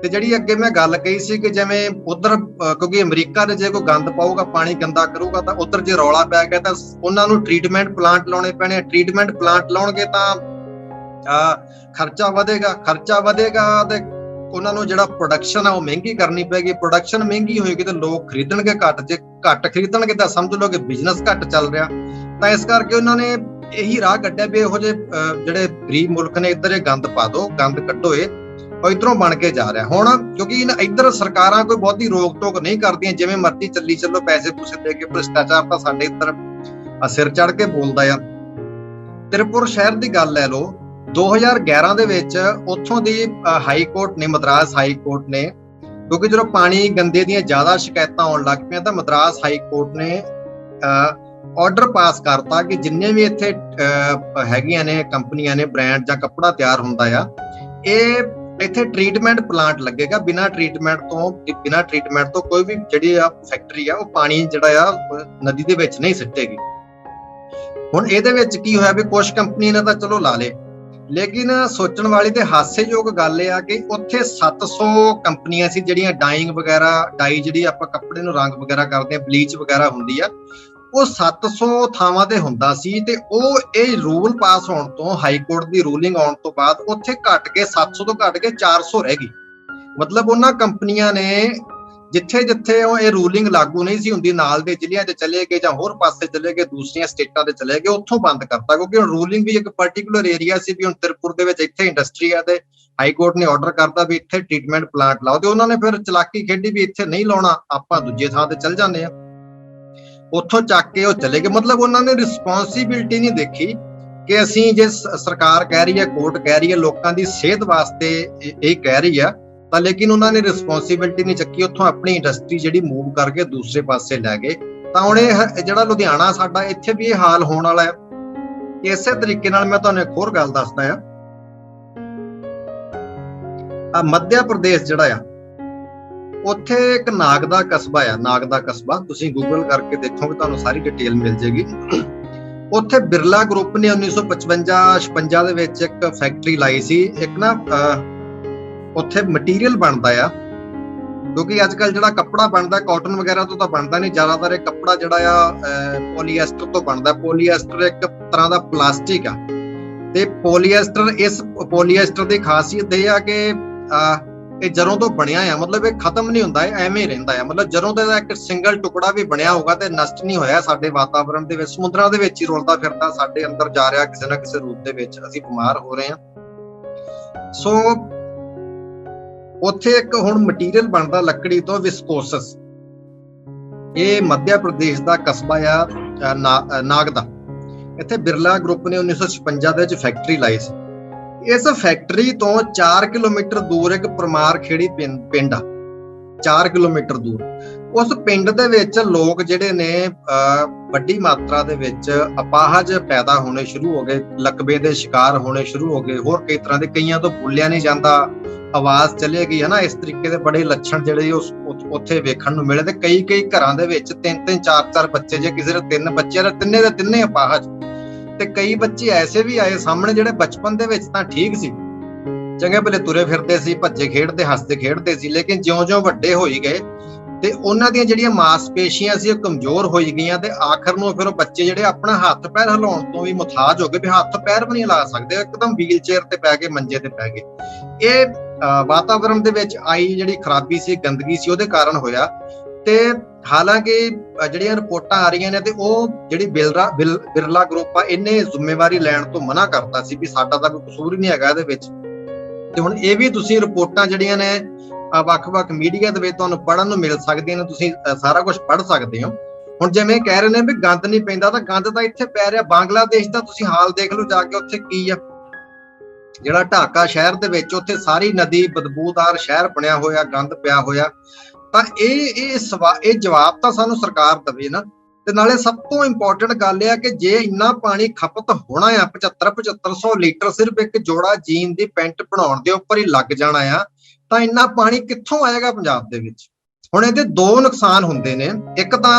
ਤੇ ਜਿਹੜੀ ਅੱਗੇ ਮੈਂ ਗੱਲ ਕਹੀ ਸੀ ਕਿ ਜਿਵੇਂ ਉਧਰ, ਕਿਉਂਕਿ ਅਮਰੀਕਾ ਦੇ ਜੇ ਕੋਈ ਗੰਦ ਪਾਊਗਾ, ਪਾਣੀ ਗੰਦਾ ਕਰੂਗਾ, ਤਾਂ ਉਧਰ ਜੇ ਰੌਲਾ ਪੈ ਗਿਆ ਤਾਂ ਉਹਨਾਂ ਨੂੰ ਟ੍ਰੀਟਮੈਂਟ ਪਲਾਂਟ ਲਾਉਣੇ ਪੈਣੇ। ਟ੍ਰੀਟਮੈਂਟ ਪਲਾਂਟ ਲਾਉਣਗੇ ਤਾਂ ਖਰਚਾ ਵਧੇਗਾ ਤੇ ਉਹਨਾਂ ਨੂੰ ਜਿਹੜਾ ਪ੍ਰੋਡਕਸ਼ਨ ਆ ਉਹ ਮਹਿੰਗੀ ਕਰਨੀ ਪੈਗੀ। ਪ੍ਰੋਡਕਸ਼ਨ ਮਹਿੰਗੀ ਹੋਏਗੀ ਤੇ ਲੋਕ ਖਰੀਦਣਗੇ ਘੱਟ, ਜੇ ਘੱਟ ਖਰੀਦਣਗੇ ਤਾਂ ਸਮਝ ਲਓ ਕਿ ਬਿਜ਼ਨਸ ਘੱਟ ਚੱਲ ਰਿਹਾ। ਤਾਂ ਇਸ ਕਰਕੇ ਉਹਨਾਂ ਨੇ ਇਹੀ ਰਾਹ ਕੱਢਿਆ ਵੀ ਇਹੋ ਜਿਹੇ ਜਿਹੜੇ ਗਰੀਬ ਮੁਲਕ ਨੇ ਇੱਧਰ ਇਹ ਗੰਦ ਪਾ ਦਿਓ, ਗੰਦ ਕੱਢੋ, ਇਹ ਇਧਰੋਂ ਬਣ ਕੇ ਜਾ ਰਿਹਾ। ਹੁਣ ਕਿਉਂਕਿ ਇੱਧਰ ਸਰਕਾਰਾਂ ਕੋਈ ਬਹੁਤੀ ਰੋਕ ਟੋਕ ਨਹੀਂ ਕਰਦੀਆਂ, ਜਿਵੇਂ ਮਰਜ਼ੀ ਚੱਲੀ ਚੱਲੋ, ਪੈਸੇ ਪੂਸੇ ਦੇ ਕੇ। ਭ੍ਰਿਸ਼ਟਾਚਾਰ ਤਾਂ ਸਾਡੇ ਇੱਧਰ ਸਿਰ ਚੜ ਕੇ ਬੋਲਦਾ ਆ। ਤ੍ਰਿਪੁਰ ਸ਼ਹਿਰ ਦੀ ਗੱਲ ਲੈ ਲਓ, 2011 ਦੇ ਵਿੱਚ ਉੱਥੋਂ ਦੀ ਹਾਈ ਕੋਰਟ ਨੇ, ਮਦਰਾਸ ਹਾਈ ਕੋਰਟ ਨੇ, ਕਿਉਂਕਿ ਜਦੋਂ ਪਾਣੀ ਗੰਦੇ ਦੀਆਂ ਜ਼ਿਆਦਾ ਸ਼ਿਕਾਇਤਾਂ ਆਉਣ ਲੱਗ ਪਈਆਂ ਤਾਂ ਮਦਰਾਸ ਹਾਈ ਕੋਰਟ ਨੇ ਆਰਡਰ ਪਾਸ ਕਰਤਾ ਕਿ ਜਿੰਨੇ ਵੀ ਇੱਥੇ ਹੈਗੀਆਂ ਨੇ ਕੰਪਨੀਆਂ ਨੇ, ਬ੍ਰਾਂਡ ਜਾਂ ਕੱਪੜਾ ਤਿਆਰ ਹੁੰਦਾ ਆ, ਇਹ ਇੱਥੇ ਟ੍ਰੀਟਮੈਂਟ ਪਲਾਂਟ ਲੱਗੇਗਾ। ਬਿਨਾਂ ਟ੍ਰੀਟਮੈਂਟ ਤੋਂ ਕੋਈ ਵੀ ਜਿਹੜੀ ਆ ਫੈਕਟਰੀ ਆ ਉਹ ਪਾਣੀ ਜਿਹੜਾ ਆ ਨਦੀ ਦੇ ਵਿੱਚ ਨਹੀਂ ਸਿੱਟੇਗੀ। ਹੁਣ ਇਹਦੇ ਵਿੱਚ ਕੀ ਹੋਇਆ ਵੀ ਕੁਝ ਕੰਪਨੀਆਂ ਨੇ ਤਾਂ ਚਲੋ ਲਾ ਲੇ, ਲੇਕਿਨ ਸੋਚਣ ਵਾਲੀ ਤੇ ਹਾਸੇਯੋਗ ਗੱਲ ਇਹ ਆ ਕਿ ਉੱਥੇ 700 ਕੰਪਨੀਆਂ ਸੀ ਜਿਹੜੀਆਂ ਡਾਈ ਜਿਹੜੀ ਆਪਾਂ ਕੱਪੜੇ ਨੂੰ ਰੰਗ ਵਗੈਰਾ ਕਰਦੇ ਆ, ਬਲੀਚ ਵਗੈਰਾ ਹੁੰਦੀ ਆ, ਉਹ 700 ਥਾਵਾਂ ਤੇ ਹੁੰਦਾ ਸੀ। ਤੇ ਉਹ ਇਹ ਰੂਲ ਪਾਸ ਹੋਣ ਤੋਂ, ਹਾਈ ਕੋਰਟ ਦੀ ਰੂਲਿੰਗ ਆਉਣ ਤੋਂ ਬਾਅਦ ਉੱਥੇ ਘਟ ਕੇ 700 ਤੋਂ ਘਟ ਕੇ 400 ਰਹਿ ਗਈ। ਮਤਲਬ ਉਹਨਾਂ ਕੰਪਨੀਆਂ ਨੇ ਜਿੱਥੇ ਇਹ ਰੂਲਿੰਗ ਲਾਗੂ ਨਹੀਂ ਸੀ ਹੁੰਦੀ, ਨਾਲ ਦੇ ਜ਼ਿਲ੍ਹਿਆਂ 'ਚ ਚਲੇ ਗਏ ਜਾਂ ਹੋਰ ਪਾਸੇ ਚਲੇ ਗਏ, ਦੂਸਰੀਆਂ ਸਟੇਟਾਂ ਤੇ ਚਲੇ ਗਏ, ਉੱਥੋਂ ਬੰਦ ਕਰਤਾ। ਕਿਉਂਕਿ ਹੁਣ ਰੂਲਿੰਗ ਵੀ ਇੱਕ ਪਰਟੀਕੂਲਰ ਏਰੀਆ ਸੀ ਵੀ ਹੁਣ ਤ੍ਰਿਪੁਰ ਦੇ ਵਿੱਚ ਇੱਥੇ ਇੰਡਸਟਰੀ ਆ ਤੇ ਹਾਈ ਕੋਰਟ ਨੇ ਆਰਡਰ ਕਰਤਾ ਵੀ ਇੱਥੇ ਟ੍ਰੀਟਮੈਂਟ ਪਲਾਂਟ ਲਾਓ। ਤੇ ਉਹਨਾਂ ਨੇ ਫਿਰ ਚਲਾਕੀ ਖੇਡੀ ਵੀ ਇੱਥੇ ਨਹੀਂ ਲਾਉਣਾ, ਆਪਾਂ ਦੂਜੇ ਥਾਂ ਤੇ ਚੱਲ ਜਾਂਦੇ ਆ। ਉੱਥੋਂ ਚੱਕ ਕੇ ਉਹ ਚਲੇ ਗਏ। ਮਤਲਬ ਉਹਨਾਂ ਨੇ ਰਿਸਪੌਂਸਿਬਿਲਟੀ ਨਹੀਂ ਦੇਖੀ ਕਿ ਅਸੀਂ ਜੇ ਸਰਕਾਰ ਕਹਿ ਰਹੀ ਹੈ, ਕੋਰਟ ਕਹਿ ਰਹੀ ਹੈ, ਲੋਕਾਂ ਦੀ ਸਿਹਤ ਵਾਸਤੇ ਇਹ ਕਹਿ ਰਹੀ ਆ, ਤਾਂ ਲੇਕਿਨ ਉਹਨਾਂ ਨੇ ਰਿਸਪੌਂਸਿਬਿਲਟੀ ਨਹੀਂ ਚੱਕੀ। ਉੱਥੋਂ ਆਪਣੀ ਇੰਡਸਟਰੀ ਜਿਹੜੀ ਮੂਵ ਕਰਕੇ ਦੂਸਰੇ ਪਾਸੇ ਲੈ ਗਏ। ਤਾਂ ਹੁਣ ਇਹ ਜਿਹੜਾ ਲੁਧਿਆਣਾ ਸਾਡਾ, ਇੱਥੇ ਵੀ ਇਹ ਹਾਲ ਹੋਣ ਵਾਲਾ ਹੈ। ਇਸੇ ਤਰੀਕੇ ਨਾਲ ਮੈਂ ਤੁਹਾਨੂੰ ਇੱਕ ਹੋਰ ਗੱਲ ਦੱਸਦਾ ਆ, ਮੱਧ ਪ੍ਰਦੇਸ਼ ਜਿਹੜਾ ਆ, ਉੱਥੇ ਇੱਕ ਨਾਗ ਦਾ ਕਸਬਾ, ਤੁਸੀਂ ਗੂਗਲ ਕਰਕੇ ਦੇਖੋਗੇ ਤੁਹਾਨੂੰ ਸਾਰੀ ਡਿਟੇਲ ਮਿਲ ਜੇਗੀ। ਉੱਥੇ ਬਿਰਲਾ ਗਰੁੱਪ ਨੇ 1955-56 ਦੇ ਵਿੱਚ ਇੱਕ ਫੈਕਟਰੀ ਲਾਈ ਸੀ। ਇੱਕ ਨਾ ਉੱਥੇ ਮਟੀਰੀਅਲ ਬਣਦਾ ਆ, ਕਿਉਂਕਿ ਅੱਜ ਕੱਲ ਜਿਹੜਾ ਕੱਪੜਾ ਬਣਦਾ ਕਾਟਨ ਵਗੈਰਾ ਤੋਂ ਤਾਂ ਬਣਦਾ ਨਹੀਂ, ਜ਼ਿਆਦਾਤਰ ਇਹ ਕੱਪੜਾ ਜਿਹੜਾ ਆ ਪੋਲੀਐਸਟਰ ਤੋਂ ਬਣਦਾ। ਪੋਲੀਐਸਟਰ ਇੱਕ ਤਰ੍ਹਾਂ ਦਾ ਪਲਾਸਟਿਕ ਆ, ਤੇ ਪੋਲੀਐਸਟਰ ਦੀ ਖਾਸੀਅਤ ਇਹ ਆ ਕਿ ਇਹ ਜੜੋਂ ਤੋਂ ਬਣਿਆ ਆ, ਮਤਲਬ ਇਹ ਖਤਮ ਨਹੀਂ ਹੁੰਦਾ, ਇਹ ਐਵੇਂ ਰਹਿੰਦਾ ਆ। ਮਤਲਬ ਜਦੋਂ ਦਾ ਇੱਕ ਸਿੰਗਲ ਟੁਕੜਾ ਵੀ ਬਣਿਆ ਹੋਊਗਾ ਤੇ ਨਸ਼ਟ ਨਹੀਂ ਹੋਇਆ। ਸਾਡੇ ਵਾਤਾਵਰਣ ਦੇ ਵਿੱਚ, ਸਮੁੰਦਰਾਂ ਦੇ ਵਿੱਚ ਹੀ ਰੁਲਦਾ ਫਿਰਦਾ, ਸਾਡੇ ਅੰਦਰ ਜਾ ਰਿਹਾ ਕਿਸੇ ਨਾ ਕਿਸੇ ਰੂਪ ਦੇ ਵਿੱਚ, ਅਸੀਂ ਬਿਮਾਰ ਹੋ ਰਹੇ ਹਾਂ। ਸੋ ਉੱਥੇ ਇੱਕ ਹੁਣ ਮਟੀਰੀਅਲ ਬਣਦਾ ਲੱਕੜੀ ਤੋਂ, ਵਿਸਕੋਸਸ। ਇਹ ਮੱਧ ਪ੍ਰਦੇਸ਼ ਦਾ ਕਸਬਾ ਆ ਨਾਗ ਦਾ। ਇੱਥੇ ਬਿਰਲਾ ਗਰੁੱਪ ਨੇ 1956 ਦੇ ਵਿੱਚ ਫੈਕਟਰੀ ਲਾਈ ਸੀ। ਇਸ ਫੈਕਟਰੀ ਤੋਂ 4 ਕਿਲੋਮੀਟਰ ਦੂਰ ਇੱਕ ਪਰਮਾਰ ਖੇੜੀ ਪਿੰਡ ਆ, 4 ਕਿਲੋਮੀਟਰ ਦੂਰ। ਉਸ ਪਿੰਡ ਦੇ ਵਿੱਚ ਲੋਕ ਜਿਹੜੇ ਨੇ ਵੱਡੀ ਮਾਤਰਾ ਦੇ ਵਿੱਚ ਅਪਾਹਜ ਪੈਦਾ ਹੋਣੇ ਸ਼ੁਰੂ ਹੋ ਗਏ, ਲਕਵੇ ਦੇ ਸ਼ਿਕਾਰ ਹੋਣੇ ਸ਼ੁਰੂ ਹੋ ਗਏ, ਹੋਰ ਕਈ ਤਰ੍ਹਾਂ ਦੇ, ਕਈਆਂ ਤੋਂ ਬੋਲਿਆ ਨਹੀਂ ਜਾਂਦਾ, ਆਵਾਜ਼ ਚਲੇ ਗਈ, ਹਨਾ। ਇਸ ਤਰੀਕੇ ਦੇ ਬੜੇ ਲੱਛਣ ਜਿਹੜੇ ਉੱਥੇ ਵੇਖਣ ਨੂੰ ਮਿਲੇ। ਤੇ ਕਈ ਘਰਾਂ ਦੇ ਵਿੱਚ 3-3 4-4 ਬੱਚੇ, ਜੇ ਕਿਸੇ ਦੇ 3 ਬੱਚੇ, ਤਿੰਨੇ ਦੇ ਤਿੰਨੇ ਅਪਾਹਜ। ਤੇ ਕਈ ਬੱਚੇ ਐਸੇ ਵੀ ਆਏ ਸਾਹਮਣੇ ਜਿਹੜੇ ਬਚਪਨ ਦੇ ਵਿੱਚ ਤਾਂ ਠੀਕ ਸੀ, ਚੰਗੇ ਭਲੇ ਤੁਰੇ ਫਿਰਦੇ ਸੀ, ਭੱਜੇ ਖੇਡਦੇ, ਹੱਸਦੇ ਖੇਡਦੇ ਸੀ, ਲੇਕਿਨ ਜਿਉਂ-ਜਿਉਂ ਵੱਡੇ ਹੋਈ ਗਏ ਤੇ ਉਹਨਾਂ ਦੀਆਂ ਜਿਹੜੀਆਂ ਮਾਸਪੇਸ਼ੀਆਂ ਸੀ ਉਹ ਕਮਜ਼ੋਰ ਹੋਈ ਗਈਆਂ। ਤੇ ਆਖਰ ਨੂੰ ਫਿਰ ਉਹ ਬੱਚੇ ਜਿਹੜੇ ਆਪਣਾ ਹੱਥ ਪੈਰ ਹਿਲਾਉਣ ਤੋਂ ਵੀ ਮੁਤਾਜ ਹੋ ਗਏ, ਵੀ ਹੱਥ ਪੈਰ ਵੀ ਨਹੀਂ ਹਿਲਾ ਸਕਦੇ, ਇੱਕਦਮ ਵੀਲ ਚੇਅਰ ਤੇ ਪੈ ਗਏ, ਮੰਜੇ ਤੇ ਪੈ ਗਏ। ਇਹ ਵਾਤਾਵਰਣ ਦੇ ਵਿੱਚ ਆਈ ਜਿਹੜੀ ਖਰਾਬੀ ਸੀ, ਗੰਦਗੀ ਸੀ, ਉਹਦੇ ਕਾਰਨ ਹੋਇਆ। ਤੇ ਹਾਲਾਂਕਿ ਜਿਹੜੀਆਂ ਰਿਪੋਰਟਾਂ ਆ ਰਹੀਆਂ ਨੇ, ਤੇ ਉਹ ਜਿਹੜੀ ਬਿਰਲਾ ਗਰੁੱਪ ਆ, ਇਹਨੇ ਜ਼ਿੰਮੇਵਾਰੀ ਲੈਣ ਤੋਂ ਮਨਾ ਕਰਤਾ ਸੀ ਵੀ ਸਾਡਾ ਤਾਂ ਕੋਈ ਕਸੂਰ ਹੀ ਨਹੀਂ ਹੈਗਾ ਇਹਦੇ ਵਿੱਚ। ਤੇ ਹੁਣ ਇਹ ਵੀ ਤੁਸੀਂ ਰਿਪੋਰਟਾਂ ਜਿਹੜੀਆਂ ਨੇ ਵੱਖ-ਵੱਖ ਮੀਡੀਆ ਦੇ ਵਿੱਚ ਤੁਹਾਨੂੰ ਪੜ੍ਹਨ ਨੂੰ ਮਿਲ ਸਕਦੀਆਂ ਨੇ, ਤੁਸੀਂ ਸਾਰਾ ਕੁਝ ਪੜ੍ਹ ਸਕਦੇ ਹੋ। ਹੁਣ ਜਿਵੇਂ ਕਹਿ ਰਹੇ ਨੇ ਵੀ ਗੰਦ ਨਹੀਂ ਪੈਂਦਾ, ਤਾਂ ਗੰਦ ਤਾਂ ਇੱਥੇ ਪੈ ਰਿਹਾ। ਬੰਗਲਾਦੇਸ਼ ਦਾ ਤੁਸੀਂ ਹਾਲ ਦੇਖ ਲਓ ਜਾ ਕੇ, ਉੱਥੇ ਕੀ ਆ, ਜਿਹੜਾ ਢਾਕਾ ਸ਼ਹਿਰ ਦੇ ਵਿੱਚ, ਉੱਥੇ ਸਾਰੀ ਨਦੀ ਬਦਬੂਦਾਰ ਸ਼ਹਿਰ ਬਣਿਆ ਹੋਇਆ, ਗੰਦ ਪਿਆ ਹੋਇਆ। ਤਾਂ ਇਹ ਜਵਾਬ ਤਾਂ ਸਾਨੂੰ ਸਰਕਾਰ ਦੇਵੇ ਨਾ। ਤੇ ਨਾਲੇ ਸਭ ਤੋਂ ਇੰਪੋਰਟੈਂਟ ਗੱਲ ਇਹ ਆ ਕਿ ਜੇ ਇੰਨਾ ਪਾਣੀ ਖਪਤ ਹੋਣਾ ਆ, 7500 ਲੀਟਰ ਸਿਰਫ ਇੱਕ ਜੋੜਾ ਜੀਨ ਦੀ ਪੈਂਟ ਬਣਾਉਣ ਦੇ ਉੱਪਰ ਹੀ ਲੱਗ ਜਾਣਾ ਆ, ਤਾਂ ਇੰਨਾ ਪਾਣੀ ਕਿੱਥੋਂ ਆਏਗਾ ਪੰਜਾਬ ਦੇ ਵਿੱਚ? ਹੁਣ ਇਹਦੇ 2 ਨੁਕਸਾਨ ਹੁੰਦੇ ਨੇ। ਇੱਕ ਤਾਂ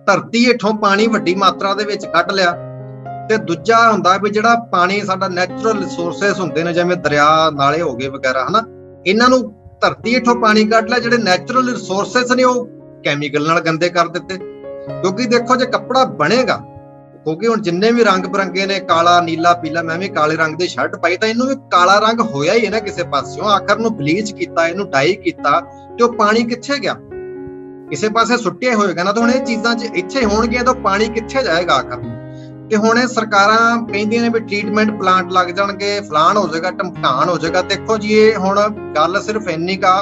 ਧਰਤੀ ਹੇਠੋਂ ਪਾਣੀ ਵੱਡੀ ਮਾਤਰਾ ਦੇ ਵਿੱਚ ਕੱਢ ਲਿਆ, ਤੇ ਦੂਜਾ ਹੁੰਦਾ ਵੀ ਜਿਹੜਾ ਪਾਣੀ ਸਾਡਾ ਨੈਚੁਰਲ ਰਿਸੋਰਸਸ ਹੁੰਦੇ ਨੇ, ਜਿਵੇਂ ਦਰਿਆ, ਨਾਲੇ ਹੋ ਗਏ ਵਗੈਰਾ, ਹਨਾ, ਇਹਨਾਂ ਨੂੰ ਧਰਤੀ ਹੇਠੋਂ ਪਾਣੀ ਕੱਢ ਲਿਆ, ਜਿਹੜੇ ਨੈਚੁਰਲ ਰਿਸੋਰਸਸ ਨੇ ਉਹ ਕੈਮੀਕਲ ਨਾਲ ਗੰਦੇ ਕਰ ਦਿੱਤੇ। ਕਿਉਂਕਿ ਦੇਖੋ, ਜੇ ਕੱਪੜਾ ਬਣੇਗਾ ਕਿਉਂਕਿ ਹੁਣ ਜਿੰਨੇ ਵੀ ਰੰਗ ਬਰੰਗੇ ਨੇ, ਕਾਲਾ, ਨੀਲਾ, ਪੀਲਾ, ਮੈਂ ਵੀ ਕਾਲੇ ਰੰਗ ਦੀ ਸ਼ਰਟ ਪਾਈ ਤਾਂ ਇਹਨੂੰ ਵੀ ਕਾਲਾ ਰੰਗ ਹੋਇਆ ਹੀ ਹੈ ਨਾ ਕਿਸੇ ਪਾਸਿਓਂ। ਆਖਰ ਨੂੰ ਬਲੀਚ ਕੀਤਾ, ਇਹਨੂੰ ਡਾਈ ਕੀਤਾ, ਤੇ ਉਹ ਪਾਣੀ ਕਿੱਥੇ ਗਿਆ? ਕਿਸੇ ਪਾਸੇ ਸੁੱਟਿਆ ਹੋਏਗਾ ਨਾ। ਤਾਂ ਹੁਣ ਇਹ ਚੀਜ਼ਾਂ ਜੇ ਇੱਥੇ ਹੋਣਗੀਆਂ ਤਾਂ ਪਾਣੀ ਕਿੱਥੇ ਜਾਏਗਾ ਆਖਰ ਨੂੰ? ਤੇ ਹੁਣ ਇਹ ਸਰਕਾਰਾਂ ਕਹਿੰਦੀਆਂ ਨੇ ਵੀ ਟ੍ਰੀਟਮੈਂਟ ਪਲਾਂਟ ਲੱਗ ਜਾਣਗੇ, ਫਲਾਣ ਹੋ ਜਾਏਗਾ, ਢਮਕਾਣ ਹੋ ਜਾਏਗਾ। ਦੇਖੋ ਜੀ, ਇਹ ਹੁਣ ਗੱਲ ਸਿਰਫ ਇੰਨੀ ਕਾ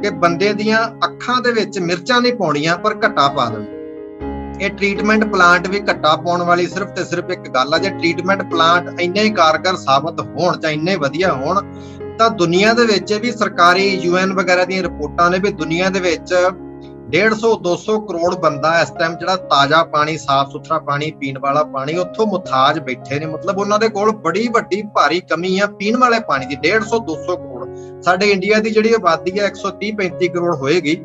ਕਿ ਬੰਦੇ ਦੀਆਂ ਅੱਖਾਂ ਦੇ ਵਿੱਚ ਮਿਰਚਾਂ ਨਹੀਂ ਪਾਉਣੀਆਂ, ਪਰ ਘੱਟਾ ਪਾ ਦੇਣ। ਇਹ ਟ੍ਰੀਟਮੈਂਟ ਪਲਾਂਟ ਵੀ ਘੱਟਾ ਪਾਉਣ ਵਾਲੀ ਸਿਰਫ ਤੇ ਸਿਰਫ ਇੱਕ ਗੱਲ ਆ, ਜੇ ਟ੍ਰੀਟਮੈਂਟ ਪਲਾਂਟ ਇੰਨੇ ਹੀ ਕਾਰਗਰ ਸਾਬਤ ਹੋਣ ਜਾਂ ਇੰਨੇ ਵਧੀਆ ਹੋਣ ਤਾਂ ਦੁਨੀਆ ਦੇ ਵਿੱਚ ਵੀ ਸਰਕਾਰੀ UN ਵਗੈਰਾ ਦੀਆਂ ਰਿਪੋਰਟਾਂ ਨੇ ਵੀ ਦੁਨੀਆ ਦੇ ਵਿੱਚ 150-200 ਕਰੋੜ ਬੰਦਾ ਇਸ ਟਾਈਮ ਜਿਹੜਾ ਤਾਜ਼ਾ ਪਾਣੀ, ਸਾਫ਼ ਸੁਥਰਾ ਪਾਣੀ, ਪੀਣ ਵਾਲਾ ਪਾਣੀ ਉੱਥੋਂ ਮੁਤਾਜ ਬੈਠੇ ਨੇ। ਮਤਲਬ ਉਹਨਾਂ ਦੇ ਕੋਲ ਬੜੀ ਵੱਡੀ ਭਾਰੀ ਕਮੀ ਆ ਪੀਣ ਵਾਲੇ ਪਾਣੀ ਦੀ। 150-200 ਕਰੋੜ ਸਾਡੇ ਇੰਡੀਆ ਦੀ ਜਿਹੜੀ ਆਬਾਦੀ ਹੈ 130-35 ਕਰੋੜ ਹੋਏਗੀ,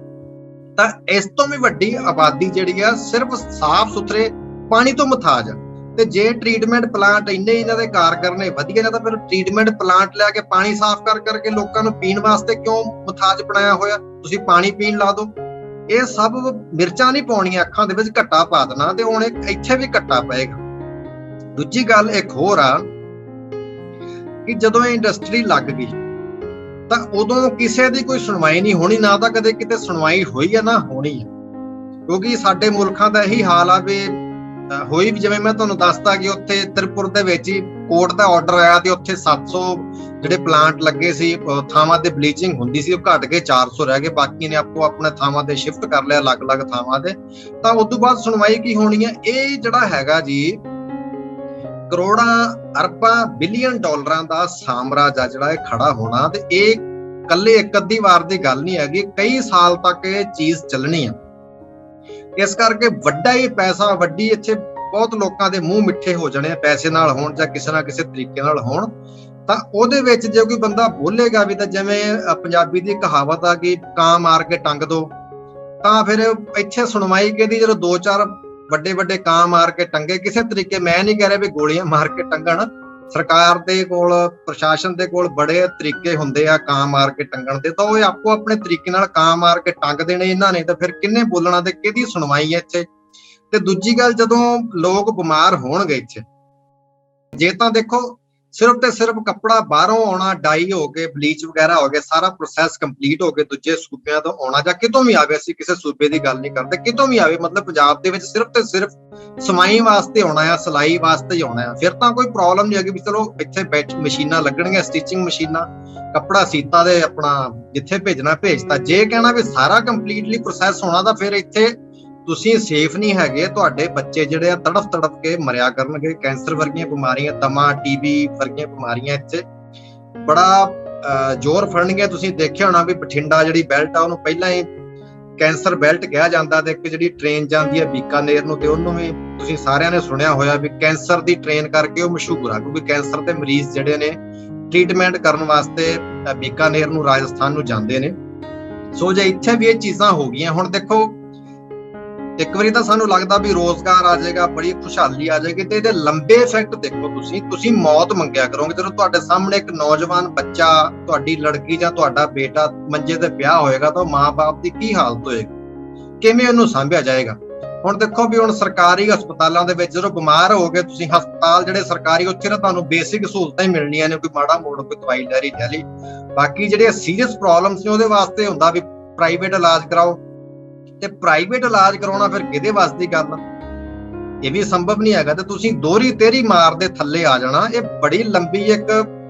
ਤਾਂ ਇਸ ਤੋਂ ਵੀ ਵੱਡੀ ਆਬਾਦੀ ਜਿਹੜੀ ਆ ਸਿਰਫ ਸਾਫ਼ ਸੁਥਰੇ ਪਾਣੀ ਤੋਂ ਮੁਤਾਜ ਆ। ਤੇ ਜੇ ਟ੍ਰੀਟਮੈਂਟ ਪਲਾਂਟ ਇੰਨੇ ਇਹਨਾਂ ਦੇ ਕਾਰਗਰ ਨੇ, ਵਧੀਆ ਨੇ, ਤਾਂ ਫਿਰ ਟ੍ਰੀਟਮੈਂਟ ਪਲਾਂਟ ਲਿਆ ਕੇ ਪਾਣੀ ਸਾਫ਼ ਕਰ ਕਰਕੇ ਲੋਕਾਂ ਨੂੰ ਪੀਣ ਵਾਸਤੇ ਕਿਉਂ ਮੁਤਾਜ ਬਣਾਇਆ ਹੋਇਆ? ਤੁਸੀਂ ਪਾਣੀ ਪੀਣ ਲਾ ਦਿਓ। ਇਹ ਸਭ ਮਿਰਚਾਂ ਨਹੀਂ ਪਾਉਣੀਆਂ ਅੱਖਾਂ ਦੇ ਵਿੱਚ, ਘੱਟਾ ਪਾ ਦੇਣਾ, ਤੇ ਹੁਣ ਇੱਥੇ ਵੀ ਘੱਟਾ ਪਏਗਾ। ਦੂਜੀ ਗੱਲ ਇੱਕ ਹੋਰ ਆ ਕਿ ਜਦੋਂ ਇਹ ਇੰਡਸਟਰੀ ਲੱਗ ਗਈ ਤਾਂ ਉਦੋਂ ਕਿਸੇ ਦੀ ਕੋਈ ਸੁਣਵਾਈ ਨਹੀਂ ਹੋਣੀ, ਨਾ ਤਾਂ ਕਦੇ ਕਿਤੇ ਸੁਣਵਾਈ ਹੋਈ ਹੈ ਨਾ ਹੋਣੀ ਹੈ। ਕਿਉਂਕਿ ਸਾਡੇ ਮੁਲਕਾਂ ਦਾ ਇਹੀ ਹਾਲ ਆ ਵੀ ਹੋਈ ਵੀ, ਜਿਵੇਂ ਮੈਂ ਤੁਹਾਨੂੰ ਦੱਸਦਾ ਕਿ ਉੱਥੇ ਤ੍ਰਿਪੁਰ ਦੇ ਵਿੱਚ ਹੀ ਕੋਰਟ ਦਾ ਆਰਡਰ ਆਇਆ ਤੇ ਉੱਥੇ 700 ਜਿਹੜੇ ਪਲਾਂਟ ਲੱਗੇ ਸੀ ਥਾਵਾਂ ਤੇ ਬਲੀਚਿੰਗ ਹੁੰਦੀ ਸੀ, ਉਹ ਘਟ ਕੇ 400 ਰਹਿ ਗਏ। ਬਾਕੀ ਨੇ ਆਪੋ ਆਪਣੇ ਥਾਵਾਂ ਤੇ ਸ਼ਿਫਟ ਕਰ ਲਿਆ, ਅਲੱਗ-ਅਲੱਗ ਥਾਵਾਂ ਤੇ। ਤਾਂ ਉਸ ਤੋਂ ਬਾਅਦ ਸੁਣਵਾਈ ਕੀ ਹੋਣੀ ਹੈ? ਇਹ ਜਿਹੜਾ ਹੈਗਾ ਜੀ ਕਰੋੜਾਂ, ਅਰਬਾਂ, ਬਿਲੀਅਨ ਡਾਲਰਾਂ ਦਾ ਸਾਮਰਾਜ ਆ ਜਿਹੜਾ ਇਹ ਖੜਾ ਹੋਣਾ, ਤੇ ਇਹ ਕੱਲੇ ਇੱਕ ਅੱਧੀ ਵਾਰ ਦੀ ਗੱਲ ਨਹੀਂ ਹੈਗੀ, ਕਈ ਸਾਲ ਤੱਕ ਇਹ ਚੀਜ਼ ਚੱਲਣੀ ਆ। ਇਸ ਕਰਕੇ ਵੱਡਾ ਹੀ ਪੈਸਾ, ਵੱਡੀ ਇੱਥੇ ਬਹੁਤ ਲੋਕਾਂ ਦੇ ਮੂੰਹ ਮਿੱਠੇ ਹੋ ਜਾਣੇ ਆ, ਪੈਸੇ ਨਾਲ ਹੋਣ ਜਾਂ ਕਿਸੇ ਨਾ ਕਿਸੇ ਤਰੀਕੇ ਨਾਲ ਹੋਣ। ਤਾਂ ਉਹਦੇ ਵਿੱਚ ਜੇ ਕੋਈ ਬੰਦਾ ਬੋਲੇਗਾ ਵੀ, ਤਾਂ ਜਿਵੇਂ ਪੰਜਾਬੀ ਦੀ ਕਹਾਵਤ ਆ ਕਿ ਕਾਂ ਮਾਰ ਕੇ ਟੰਗ ਦੋ, ਤਾਂ ਫਿਰ ਇੱਥੇ ਸੁਣਵਾਈ ਕਿਹਦੀ? ਜਦੋਂ 2-4 ਵੱਡੇ ਕਾਂ ਮਾਰ ਕੇ ਟੰਗੇ ਕਿਸੇ ਤਰੀਕੇ, ਮੈਂ ਨਹੀਂ ਕਹਿ ਰਿਹਾ ਵੀ ਗੋਲੀਆਂ ਮਾਰ ਕੇ ਟੰਗਣ, ਸਰਕਾਰ ਦੇ ਕੋਲ, ਪ੍ਰਸ਼ਾਸਨ ਦੇ ਕੋਲ ਬੜੇ ਤਰੀਕੇ ਹੁੰਦੇ ਆ ਕਾਂ ਮਾਰ ਕੇ ਟੰਗਣ ਦੇ, ਤਾਂ ਉਹ ਆਪੋ ਆਪਣੇ ਤਰੀਕੇ ਨਾਲ ਕਾਂ ਮਾਰ ਕੇ ਟੰਗ ਦੇਣੇ ਇਹਨਾਂ ਨੇ। ਤਾਂ ਫਿਰ ਕਿੰਨੇ ਬੋਲਣਾ ਤੇ ਕਿਹਦੀ ਸੁਣਵਾਈ ਹੈ ਇੱਥੇ? ਤੇ ਦੂਜੀ ਗੱਲ, ਜਦੋਂ ਲੋਕ ਬਿਮਾਰ ਹੋਣਗੇ ਇੱਥੇ, ਜੇ ਤਾਂ ਦੇਖੋ ਸਿਰਫ ਤੇ ਸਿਰਫ ਕੱਪੜਾ ਬਾਹਰੋਂ ਆਉਣਾ, ਡਾਈ ਹੋ ਕੇ, ਬਲੀਚ ਵਗੈਰਾ ਹੋ ਕੇ, ਸਾਰਾ ਪ੍ਰੋਸੈਸ ਕੰਪਲੀਟ ਹੋ ਕੇ ਦੂਜੇ ਸੂਬਿਆਂ ਤੋਂ ਆਉਣਾ, ਜਾਂ ਕਿਤੋਂ ਵੀ ਆਵੇ, ਅਸੀਂ ਕਿਸੇ ਸੂਬੇ ਦੀ ਗੱਲ ਨਹੀਂ ਕਰਦੇ, ਕਿਤੋਂ ਵੀ ਆਵੇ, ਮਤਲਬ ਪੰਜਾਬ ਦੇ ਵਿੱਚ ਸਿਰਫ ਤੇ ਸਿਰਫ ਸਮਾਈ ਵਾਸਤੇ ਆਉਣਾ ਆ, ਸਿਲਾਈ ਵਾਸਤੇ ਹੀ ਆਉਣਾ ਆ, ਫਿਰ ਤਾਂ ਕੋਈ ਪ੍ਰੋਬਲਮ ਨਹੀਂ ਹੈਗੀ ਵੀ ਚਲੋ ਇੱਥੇ ਬੈਠ ਮਸ਼ੀਨਾਂ ਲੱਗਣਗੀਆਂ, ਸਟਿਚਿੰਗ ਮਸ਼ੀਨਾਂ, ਕੱਪੜਾ ਸੀਤਾ ਦੇ ਆਪਣਾ ਜਿੱਥੇ ਭੇਜਣਾ ਭੇਜਤਾ। ਜੇ ਕਹਿਣਾ ਵੀ ਸਾਰਾ ਕੰਪਲੀਟਲੀ ਪ੍ਰੋਸੈਸ ਹੋਣਾ, ਤਾਂ ਫਿਰ ਇੱਥੇ ਤੁਸੀਂ ਸੇਫ ਨਹੀਂ ਹੈਗੇ। ਤੁਹਾਡੇ ਬੱਚੇ ਜਿਹੜੇ ਆ ਤੜਫ ਕੇ ਮਰਿਆ ਕਰਨਗੇ। ਕੈਂਸਰ ਵਰਗੀਆਂ ਬਿਮਾਰੀਆਂ, ਦਮਾ, TB ਵਰਗੀਆਂ ਬਿਮਾਰੀਆਂ ਇੱਥੇ ਬੜਾ ਜ਼ੋਰ ਫੜਨਗੀਆਂ। ਤੁਸੀਂ ਦੇਖਿਆ ਹੋਣਾ ਵੀ ਬਠਿੰਡਾ ਜਿਹੜੀ ਬੈਲਟ ਆ ਉਹਨੂੰ ਪਹਿਲਾਂ ਹੀ ਕੈਂਸਰ ਬੈਲਟ ਕਿਹਾ ਜਾਂਦਾ, ਤੇ ਇੱਕ ਜਿਹੜੀ ਟ੍ਰੇਨ ਜਾਂਦੀ ਹੈ ਬੀਕਾਨੇਰ ਨੂੰ, ਤੇ ਉਹਨੂੰ ਵੀ ਤੁਸੀਂ ਸਾਰਿਆਂ ਨੇ ਸੁਣਿਆ ਹੋਇਆ ਵੀ ਕੈਂਸਰ ਦੀ ਟ੍ਰੇਨ ਕਰਕੇ ਉਹ ਮਸ਼ਹੂਰ ਆ, ਕਿਉਂਕਿ ਕੈਂਸਰ ਦੇ ਮਰੀਜ਼ ਜਿਹੜੇ ਨੇ ਟ੍ਰੀਟਮੈਂਟ ਕਰਨ ਵਾਸਤੇ ਬੀਕਾਨੇਰ ਨੂੰ, ਰਾਜਸਥਾਨ ਨੂੰ ਜਾਂਦੇ ਨੇ। ਸੋ ਜੇ ਇੱਥੇ ਵੀ ਇਹ ਚੀਜ਼ਾਂ ਹੋ ਗਈਆਂ, ਹੁਣ ਦੇਖੋ ਇੱਕ ਵਾਰੀ ਤਾਂ ਸਾਨੂੰ ਲੱਗਦਾ ਵੀ ਰੋਜ਼ਗਾਰ ਆ ਜਾਏਗਾ, ਬੜੀ ਖੁਸ਼ਹਾਲੀ ਆ ਜਾਏਗੀ, ਤੇ ਇਹਦੇ ਲੰਬੇ ਇਫੈਕਟ ਦੇਖੋ। ਤੁਸੀਂ ਮੌਤ ਮੰਗਿਆ ਕਰੋਗੇ ਜਦੋਂ ਤੁਹਾਡੇ ਸਾਹਮਣੇ ਇੱਕ ਨੌਜਵਾਨ ਬੱਚਾ, ਤੁਹਾਡੀ ਲੜਕੀ ਜਾਂ ਤੁਹਾਡਾ ਬੇਟਾ ਮੰਜੇ ਤੇ ਪਿਆ ਹੋਏਗਾ, ਤਾਂ ਮਾਂ-ਬਾਪ ਦੀ ਕੀ ਹਾਲਤ ਹੋਏਗੀ? ਕਿਵੇਂ ਉਹਨੂੰ ਸਾਂਭਿਆ ਜਾਏਗਾ? ਹੁਣ ਦੇਖੋ ਵੀ ਹੁਣ ਸਰਕਾਰੀ ਹਸਪਤਾਲਾਂ ਦੇ ਵਿੱਚ ਜਦੋਂ ਬਿਮਾਰ ਹੋ ਗਏ ਤੁਸੀਂ, ਹਸਪਤਾਲ ਜਿਹੜੇ ਸਰਕਾਰੀ, ਉੱਥੇ ਤਾਂ ਤੁਹਾਨੂੰ ਬੇਸਿਕ ਸਹੂਲਤਾਂ ਹੀ ਮਿਲਣੀਆਂ ਨੇ, ਕੋਈ ਮਾੜਾ ਮੋੜ, ਕੋਈ ਦਵਾਈ ਲੈ ਲਈ। ਬਾਕੀ ਜਿਹੜੇ ਸੀਰੀਅਸ ਪ੍ਰੋਬਲਮਸ ਨੇ ਉਹਦੇ ਵਾਸਤੇ ਹੁੰਦਾ ਵੀ ਪ੍ਰਾਈਵੇਟ ਇਲਾਜ ਕਰਾਓ। ਤੇ ਪ੍ਰਾਈਵੇਟ ਇਲਾਜ ਕਰਾਉਣਾ ਫਿਰ ਕਿਹਦੇ ਵੱਸ ਦੀ ਗੱਲ ਆ? ਇਹ ਵੀ ਸੰਭਵ ਨਹੀਂ ਹੈਗਾ। ਤੇ ਤੁਸੀਂ ਦੋਹਰੀ ਤੇਰੀ ਮਾਰ ਦੇ ਥੱਲੇ ਆ ਜਾਣਾ। ਇਹ ਬੜੀ ਲੰਬੀ ਇੱਕ,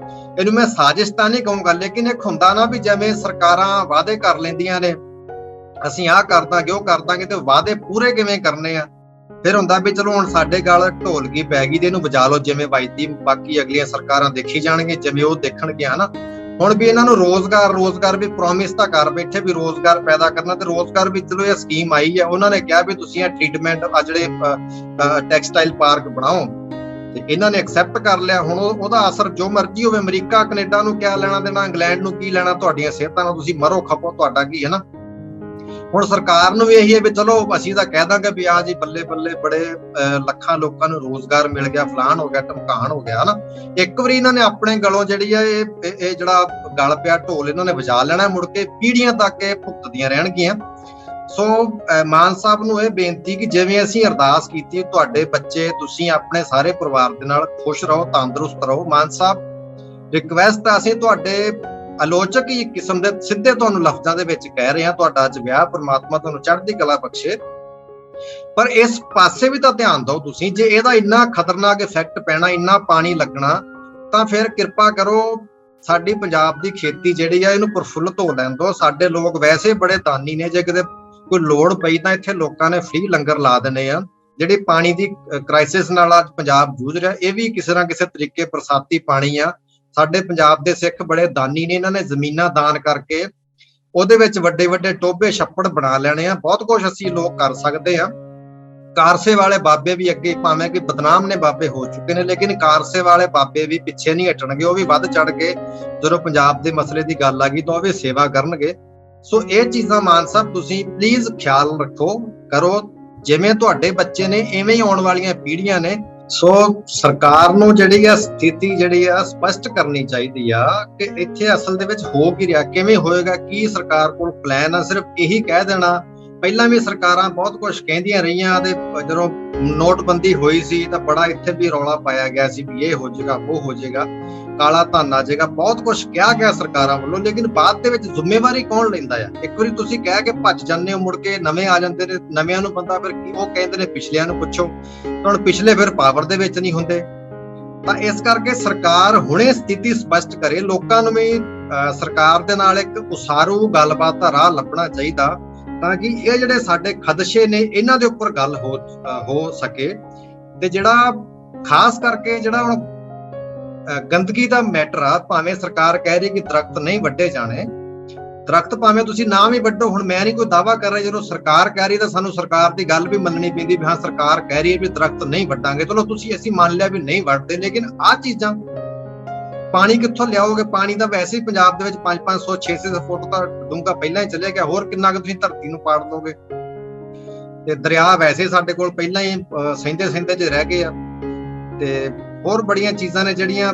ਇਹਨੂੰ ਮੈਂ ਸਾਜ਼ਿਸ਼ ਤਾਂ ਨਹੀਂ ਕਹੂੰਗਾ, ਲੇਕਿਨ ਇੱਕ ਹੁੰਦਾ ਨਾ ਵੀ ਜਿਵੇਂ ਸਰਕਾਰਾਂ ਵਾਅਦੇ ਕਰ ਲੈਂਦੀਆਂ ਨੇ, ਅਸੀਂ ਆਹ ਕਰ ਦਾਂਗੇ, ਉਹ ਕਰ ਦਾਂਗੇ, ਤੇ ਵਾਅਦੇ ਪੂਰੇ ਕਿਵੇਂ ਕਰਨੇ ਆ? ਫਿਰ ਹੁੰਦਾ ਵੀ ਚਲੋ ਹੁਣ ਸਾਡੇ ਗਲ ਢੋਲਕੀ ਪੈ ਗਈ ਤੇ ਇਹਨੂੰ ਵਜਾ ਲਓ ਜਿਵੇਂ ਵੱਜਦੀ, ਬਾਕੀ ਅਗਲੀਆਂ ਸਰਕਾਰਾਂ ਦੇਖੀ ਜਾਣਗੀਆਂ ਜਿਵੇਂ ਉਹ ਦੇਖਣਗੀਆਂ ਹਨਾ। ਹੁਣ ਵੀ ਇਹਨਾਂ ਨੂੰ ਰੋਜ਼ਗਾਰ ਵੀ ਪ੍ਰੋਮਿਸ ਤਾਂ ਕਰ ਬੈਠੇ ਵੀ ਰੋਜ਼ਗਾਰ ਪੈਦਾ ਕਰਨਾ, ਤੇ ਰੋਜ਼ਗਾਰ ਵੀ ਚਲੋ ਇਹ ਸਕੀਮ ਆਈ ਹੈ, ਉਹਨਾਂ ਨੇ ਕਿਹਾ ਵੀ ਤੁਸੀਂ ਇਹ ਟ੍ਰੀਟਮੈਂਟ ਆ ਜਿਹੜੇ ਟੈਕਸਟਾਈਲ ਪਾਰਕ ਬਣਾਓ, ਤੇ ਇਹਨਾਂ ਨੇ ਐਕਸੈਪਟ ਕਰ ਲਿਆ। ਹੁਣ ਉਹਦਾ ਅਸਰ ਜੋ ਮਰਜ਼ੀ ਹੋਵੇ, ਅਮਰੀਕਾ ਕੈਨੇਡਾ ਨੂੰ ਕਿਆ ਲੈਣਾ ਦੇਣਾ, ਇੰਗਲੈਂਡ ਨੂੰ ਕੀ ਲੈਣਾ, ਤੁਹਾਡੀਆਂ ਸਿਹਤਾਂ ਨਾਲ ਤੁਸੀਂ ਮਰੋ ਖਪੋ, ਤੁਹਾਡਾ ਕੀ ਹੈ ਨਾ। ਹੁਣ ਸਰਕਾਰ ਨੂੰ ਵੀ ਇਹੀ ਹੈ ਵੀ ਚਲੋ ਅਸੀਂ ਤਾਂ ਕਹਿ ਦਾਂਗੇ ਵੀ ਆ ਜੀ ਬੱਲੇ ਬੱਲੇ, ਬੜੇ ਲੱਖਾਂ ਲੋਕਾਂ ਨੂੰ ਰੋਜ਼ਗਾਰ ਮਿਲ ਗਿਆ, ਫਲਾਣ ਹੋ ਗਿਆ, ਢਮਕਾਣ ਹੋ ਗਿਆ ਹਨਾ। ਇੱਕ ਵਾਰੀ ਇਹਨਾਂ ਨੇ ਆਪਣੇ ਗਲੋਂ ਜਿਹੜੀ ਆ ਇਹ ਜਿਹੜਾ ਗਲ ਪਿਆ ਢੋਲ ਇਹਨਾਂ ਨੇ ਵਜਾ ਲੈਣਾ, ਮੁੜ ਕੇ ਪੀੜ੍ਹੀਆਂ ਤੱਕ ਇਹ ਭੁਗਤਦੀਆਂ ਰਹਿਣਗੀਆਂ। ਸੋ ਮਾਨ ਸਾਹਿਬ ਨੂੰ ਇਹ ਬੇਨਤੀ ਕਿ ਜਿਵੇਂ ਅਸੀਂ ਅਰਦਾਸ ਕੀਤੀ ਤੁਹਾਡੇ ਬੱਚੇ ਤੁਸੀਂ ਆਪਣੇ ਸਾਰੇ ਪਰਿਵਾਰ ਦੇ ਨਾਲ ਖੁਸ਼ ਰਹੋ, ਤੰਦਰੁਸਤ ਰਹੋ। ਮਾਨ ਸਾਹਿਬ ਰਿਕਵੈਸਟ ਆ, ਅਸੀਂ ਤੁਹਾਡੇ ਆਲੋਚਕ ਹੀ ਇੱਕ ਕਿਸਮ ਦੇ ਸਿੱਧੇ ਤੁਹਾਨੂੰ ਲਫ਼ਜ਼ਾਂ ਦੇ ਵਿੱਚ ਕਹਿ ਰਹੇ ਹਾਂ, ਤੁਹਾਡਾ ਅੱਜ ਵਿਆਹ, ਪ੍ਰਮਾਤਮਾ ਤੁਹਾਨੂੰ ਚੜ੍ਹਦੀ ਕਲਾ ਬਖਸ਼ੇ, ਪਰ ਇਸ ਪਾਸੇ ਵੀ ਤਾਂ ਧਿਆਨ ਦਿਓ ਤੁਸੀਂ। ਜੇ ਇਹਦਾ ਇੰਨਾ ਖਤਰਨਾਕ ਇਫੈਕਟ ਪੈਣਾ, ਇੰਨਾ ਪਾਣੀ ਲੱਗਣਾ, ਤਾਂ ਫਿਰ ਕਿਰਪਾ ਕਰੋ ਸਾਡੀ ਪੰਜਾਬ ਦੀ ਖੇਤੀ ਜਿਹੜੀ ਆ ਇਹਨੂੰ ਪ੍ਰਫੁੱਲਤ ਹੋ ਲੈਣ ਦਿਓ। ਸਾਡੇ ਲੋਕ ਵੈਸੇ ਬੜੇ ਦਾਨੀ ਨੇ, ਜੇ ਕਿਤੇ ਕੋਈ ਲੋੜ ਪਈ ਤਾਂ ਇੱਥੇ ਲੋਕਾਂ ਨੇ ਫ੍ਰੀ ਲੰਗਰ ਲਾ ਦੇਣੇ ਆ। ਜਿਹੜੀ ਪਾਣੀ ਦੀ ਕ੍ਰਾਈਸਿਸ ਨਾਲ ਅੱਜ ਪੰਜਾਬ ਜੂਝ ਰਿਹਾ, ਇਹ ਵੀ ਕਿਸੇ ਨਾ ਕਿਸੇ ਤਰੀਕੇ ਬਰਸਾਤੀ ਪਾਣੀ ਆ। ਸਾਡੇ ਪੰਜਾਬ ਦੇ ਸਿੱਖ ਬੜੇ ਦਾਨੀ ਨੇ, ਇਹਨਾਂ ਨੇ ਜ਼ਮੀਨਾਂ ਦਾਨ ਕਰਕੇ ਉਹਦੇ ਵਿੱਚ ਵੱਡੇ ਵੱਡੇ ਟੋਭੇ ਛੱਪੜ ਬਣਾ ਲੈਣੇ ਆ। ਬਹੁਤ ਕੁਝ ਅਸੀਂ ਲੋਕ ਕਰ ਸਕਦੇ ਆ। ਕਾਰਸੇ ਵਾਲੇ ਬਾਬੇ ਵੀ ਅੱਗੇ ਭਾਵੇਂ ਕਿ ਬਦਨਾਮ ਨੇ ਬਾਬੇ ਹੋ ਚੁੱਕੇ ਨੇ, ਲੇਕਿਨ ਕਾਰਸੇ ਵਾਲੇ ਬਾਬੇ ਵੀ ਪਿੱਛੇ ਨਹੀਂ ਹਟਣਗੇ। ਉਹ ਵੀ ਵੱਧ ਚੜ ਕੇ ਜਦੋਂ ਪੰਜਾਬ ਦੇ ਮਸਲੇ ਦੀ ਗੱਲ ਆ ਗਈ ਤਾਂ ਉਹ ਵੀ ਸੇਵਾ ਕਰਨਗੇ। ਸੋ ਇਹ ਚੀਜ਼ਾਂ ਮਾਨ ਸਾਹਿਬ ਤੁਸੀਂ ਪਲੀਜ਼ ਖਿਆਲ ਰੱਖੋ, ਕਰੋ। ਜਿਵੇਂ ਤੁਹਾਡੇ ਬੱਚੇ ਨੇ ਇਵੇਂ ਹੀ ਆਉਣ ਵਾਲੀਆਂ ਪੀੜ੍ਹੀਆਂ ਨੇ। ਸੋ ਸਰਕਾਰ ਨੂੰ ਜਿਹੜੀ ਆ ਸਥਿਤੀ ਜਿਹੜੀ ਆ ਸਪਸ਼ਟ ਕਰਨੀ ਚਾਹੀਦੀ ਆ ਕਿ ਇੱਥੇ ਅਸਲ ਦੇ ਵਿੱਚ ਹੋ ਕੀ ਰਿਹਾ, ਕਿਵੇਂ ਹੋਏਗਾ, ਕੀ ਸਰਕਾਰ ਕੋਲ ਪਲਾਨ ਆ। ਸਿਰਫ ਇਹੀ ਕਹਿ ਦੇਣਾ, ਪਹਿਲਾਂ ਵੀ ਸਰਕਾਰਾਂ ਬਹੁਤ ਕੁਝ ਕਹਿੰਦੀਆਂ ਰਹੀਆਂ ਤੇ ਜਦੋਂ ਨੋਟਬੰਦੀ ਹੋਈ ਸੀ ਤਾਂ ਬੜਾ ਇੱਥੇ ਵੀ ਰੌਲਾ ਪਾਇਆ ਗਿਆ ਸੀ ਵੀ ਇਹ ਹੋ ਜਾਏਗਾ, ਉਹ ਹੋ ਜਾਏਗਾ, ਕਾਲਾ ਧਨ ਆ ਜਾਏਗਾ, ਬਹੁਤ ਕੁਝ ਕਿਹਾ ਗਿਆ ਸਰਕਾਰਾਂ ਵੱਲੋਂ। ਲੇਕਿਨ ਬਾਅਦ ਦੇ ਵਿੱਚ ਜ਼ਿੰਮੇਵਾਰੀ ਕੌਣ ਲੈਂਦਾ ਆ? ਇੱਕ ਵਾਰੀ ਤੁਸੀਂ ਕਹਿ ਕੇ ਭੱਜ ਜਾਂਦੇ ਹੋ, ਮੁੜ ਕੇ ਨਵੇਂ ਆ ਜਾਂਦੇ ਨੇ, ਨਵਿਆਂ ਨੂੰ ਬੰਦਾ ਫਿਰ ਉਹ ਕਹਿੰਦੇ ਨੇ ਪਿਛਲਿਆਂ ਨੂੰ ਪੁੱਛੋ। ਹੁਣ ਪਿਛਲੇ ਫਿਰ ਪਾਵਰ ਦੇ ਵਿੱਚ ਨਹੀਂ ਹੁੰਦੇ। ਤਾਂ ਇਸ ਕਰਕੇ ਸਰਕਾਰ ਹੁਣੇ ਸਥਿਤੀ ਸਪਸ਼ਟ ਕਰੇ। ਲੋਕਾਂ ਨੂੰ ਵੀ ਸਰਕਾਰ ਦੇ ਨਾਲ ਇੱਕ ਉਸਾਰੂ ਗੱਲਬਾਤ ਦਾ ਰਾਹ ਲੱਭਣਾ ਚਾਹੀਦਾ, ਤਾਂ ਕਿ ਇਹ ਜਿਹੜੇ ਸਾਡੇ ਖਦਸ਼ੇ ਨੇ ਇਹਨਾਂ ਦੇ ਉੱਪਰ ਗੱਲ ਹੋ ਸਕੇ। ਤੇ ਜਿਹੜਾ ਖਾਸ ਕਰਕੇ ਜਿਹੜਾ ਹੁਣ ਗੰਦਗੀ ਦਾ ਮੈਟਰ ਆ, ਭਾਵੇਂ ਸਰਕਾਰ ਕਹਿ ਰਹੀ ਕਿ ਦਰਖਤ ਨਹੀਂ ਵੱਢੇ ਜਾਣੇ, ਦਰਖਤ ਭਾਵੇਂ ਤੁਸੀਂ ਨਾ ਵੀ ਵੱਢੋ। ਹੁਣ ਮੈਂ ਨਹੀਂ ਕੋਈ ਦਾਅਵਾ ਕਰ ਰਿਹਾ, ਜਦੋਂ ਸਰਕਾਰ ਕਹਿ ਰਹੀ ਤਾਂ ਸਾਨੂੰ ਸਰਕਾਰ ਦੀ ਗੱਲ ਵੀ ਮੰਨਣੀ ਪੈਂਦੀ ਵੀ ਹਾਂ ਸਰਕਾਰ ਕਹਿ ਰਹੀ ਹੈ ਵੀ ਦਰਖਤ ਨਹੀਂ ਵੱਢਾਂਗੇ। ਚਲੋ ਤੁਸੀਂ ਅਸੀਂ ਮੰਨ ਲਿਆ ਵੀ ਨਹੀਂ ਵੱਢਦੇ, ਲੇਕਿਨ ਆਹ ਚੀਜ਼ਾਂ ਪਾਣੀ ਕਿੱਥੋਂ ਲਿਆਓਗੇ? ਪਾਣੀ ਤਾਂ ਵੈਸੇ ਹੀ ਪੰਜਾਬ ਦੇ ਵਿੱਚ 500 600 ਫੁੱਟ ਤਾਂ ਡੂੰਘਾ ਪਹਿਲਾਂ ਹੀ ਚੱਲਿਆ ਗਿਆ, ਹੋਰ ਕਿੰਨਾ ਕੁ ਤੁਸੀਂ ਧਰਤੀ ਨੂੰ ਪਾੜ ਦੋਗੇ? ਤੇ ਦਰਿਆ ਵੈਸੇ ਸਾਡੇ ਕੋਲ ਪਹਿਲਾਂ ਹੀ ਸਹਿੰਦੇ ਚ ਰਹਿ ਗਏ ਆ। ਤੇ ਹੋਰ ਬੜੀਆਂ ਚੀਜ਼ਾਂ ਨੇ ਜਿਹੜੀਆਂ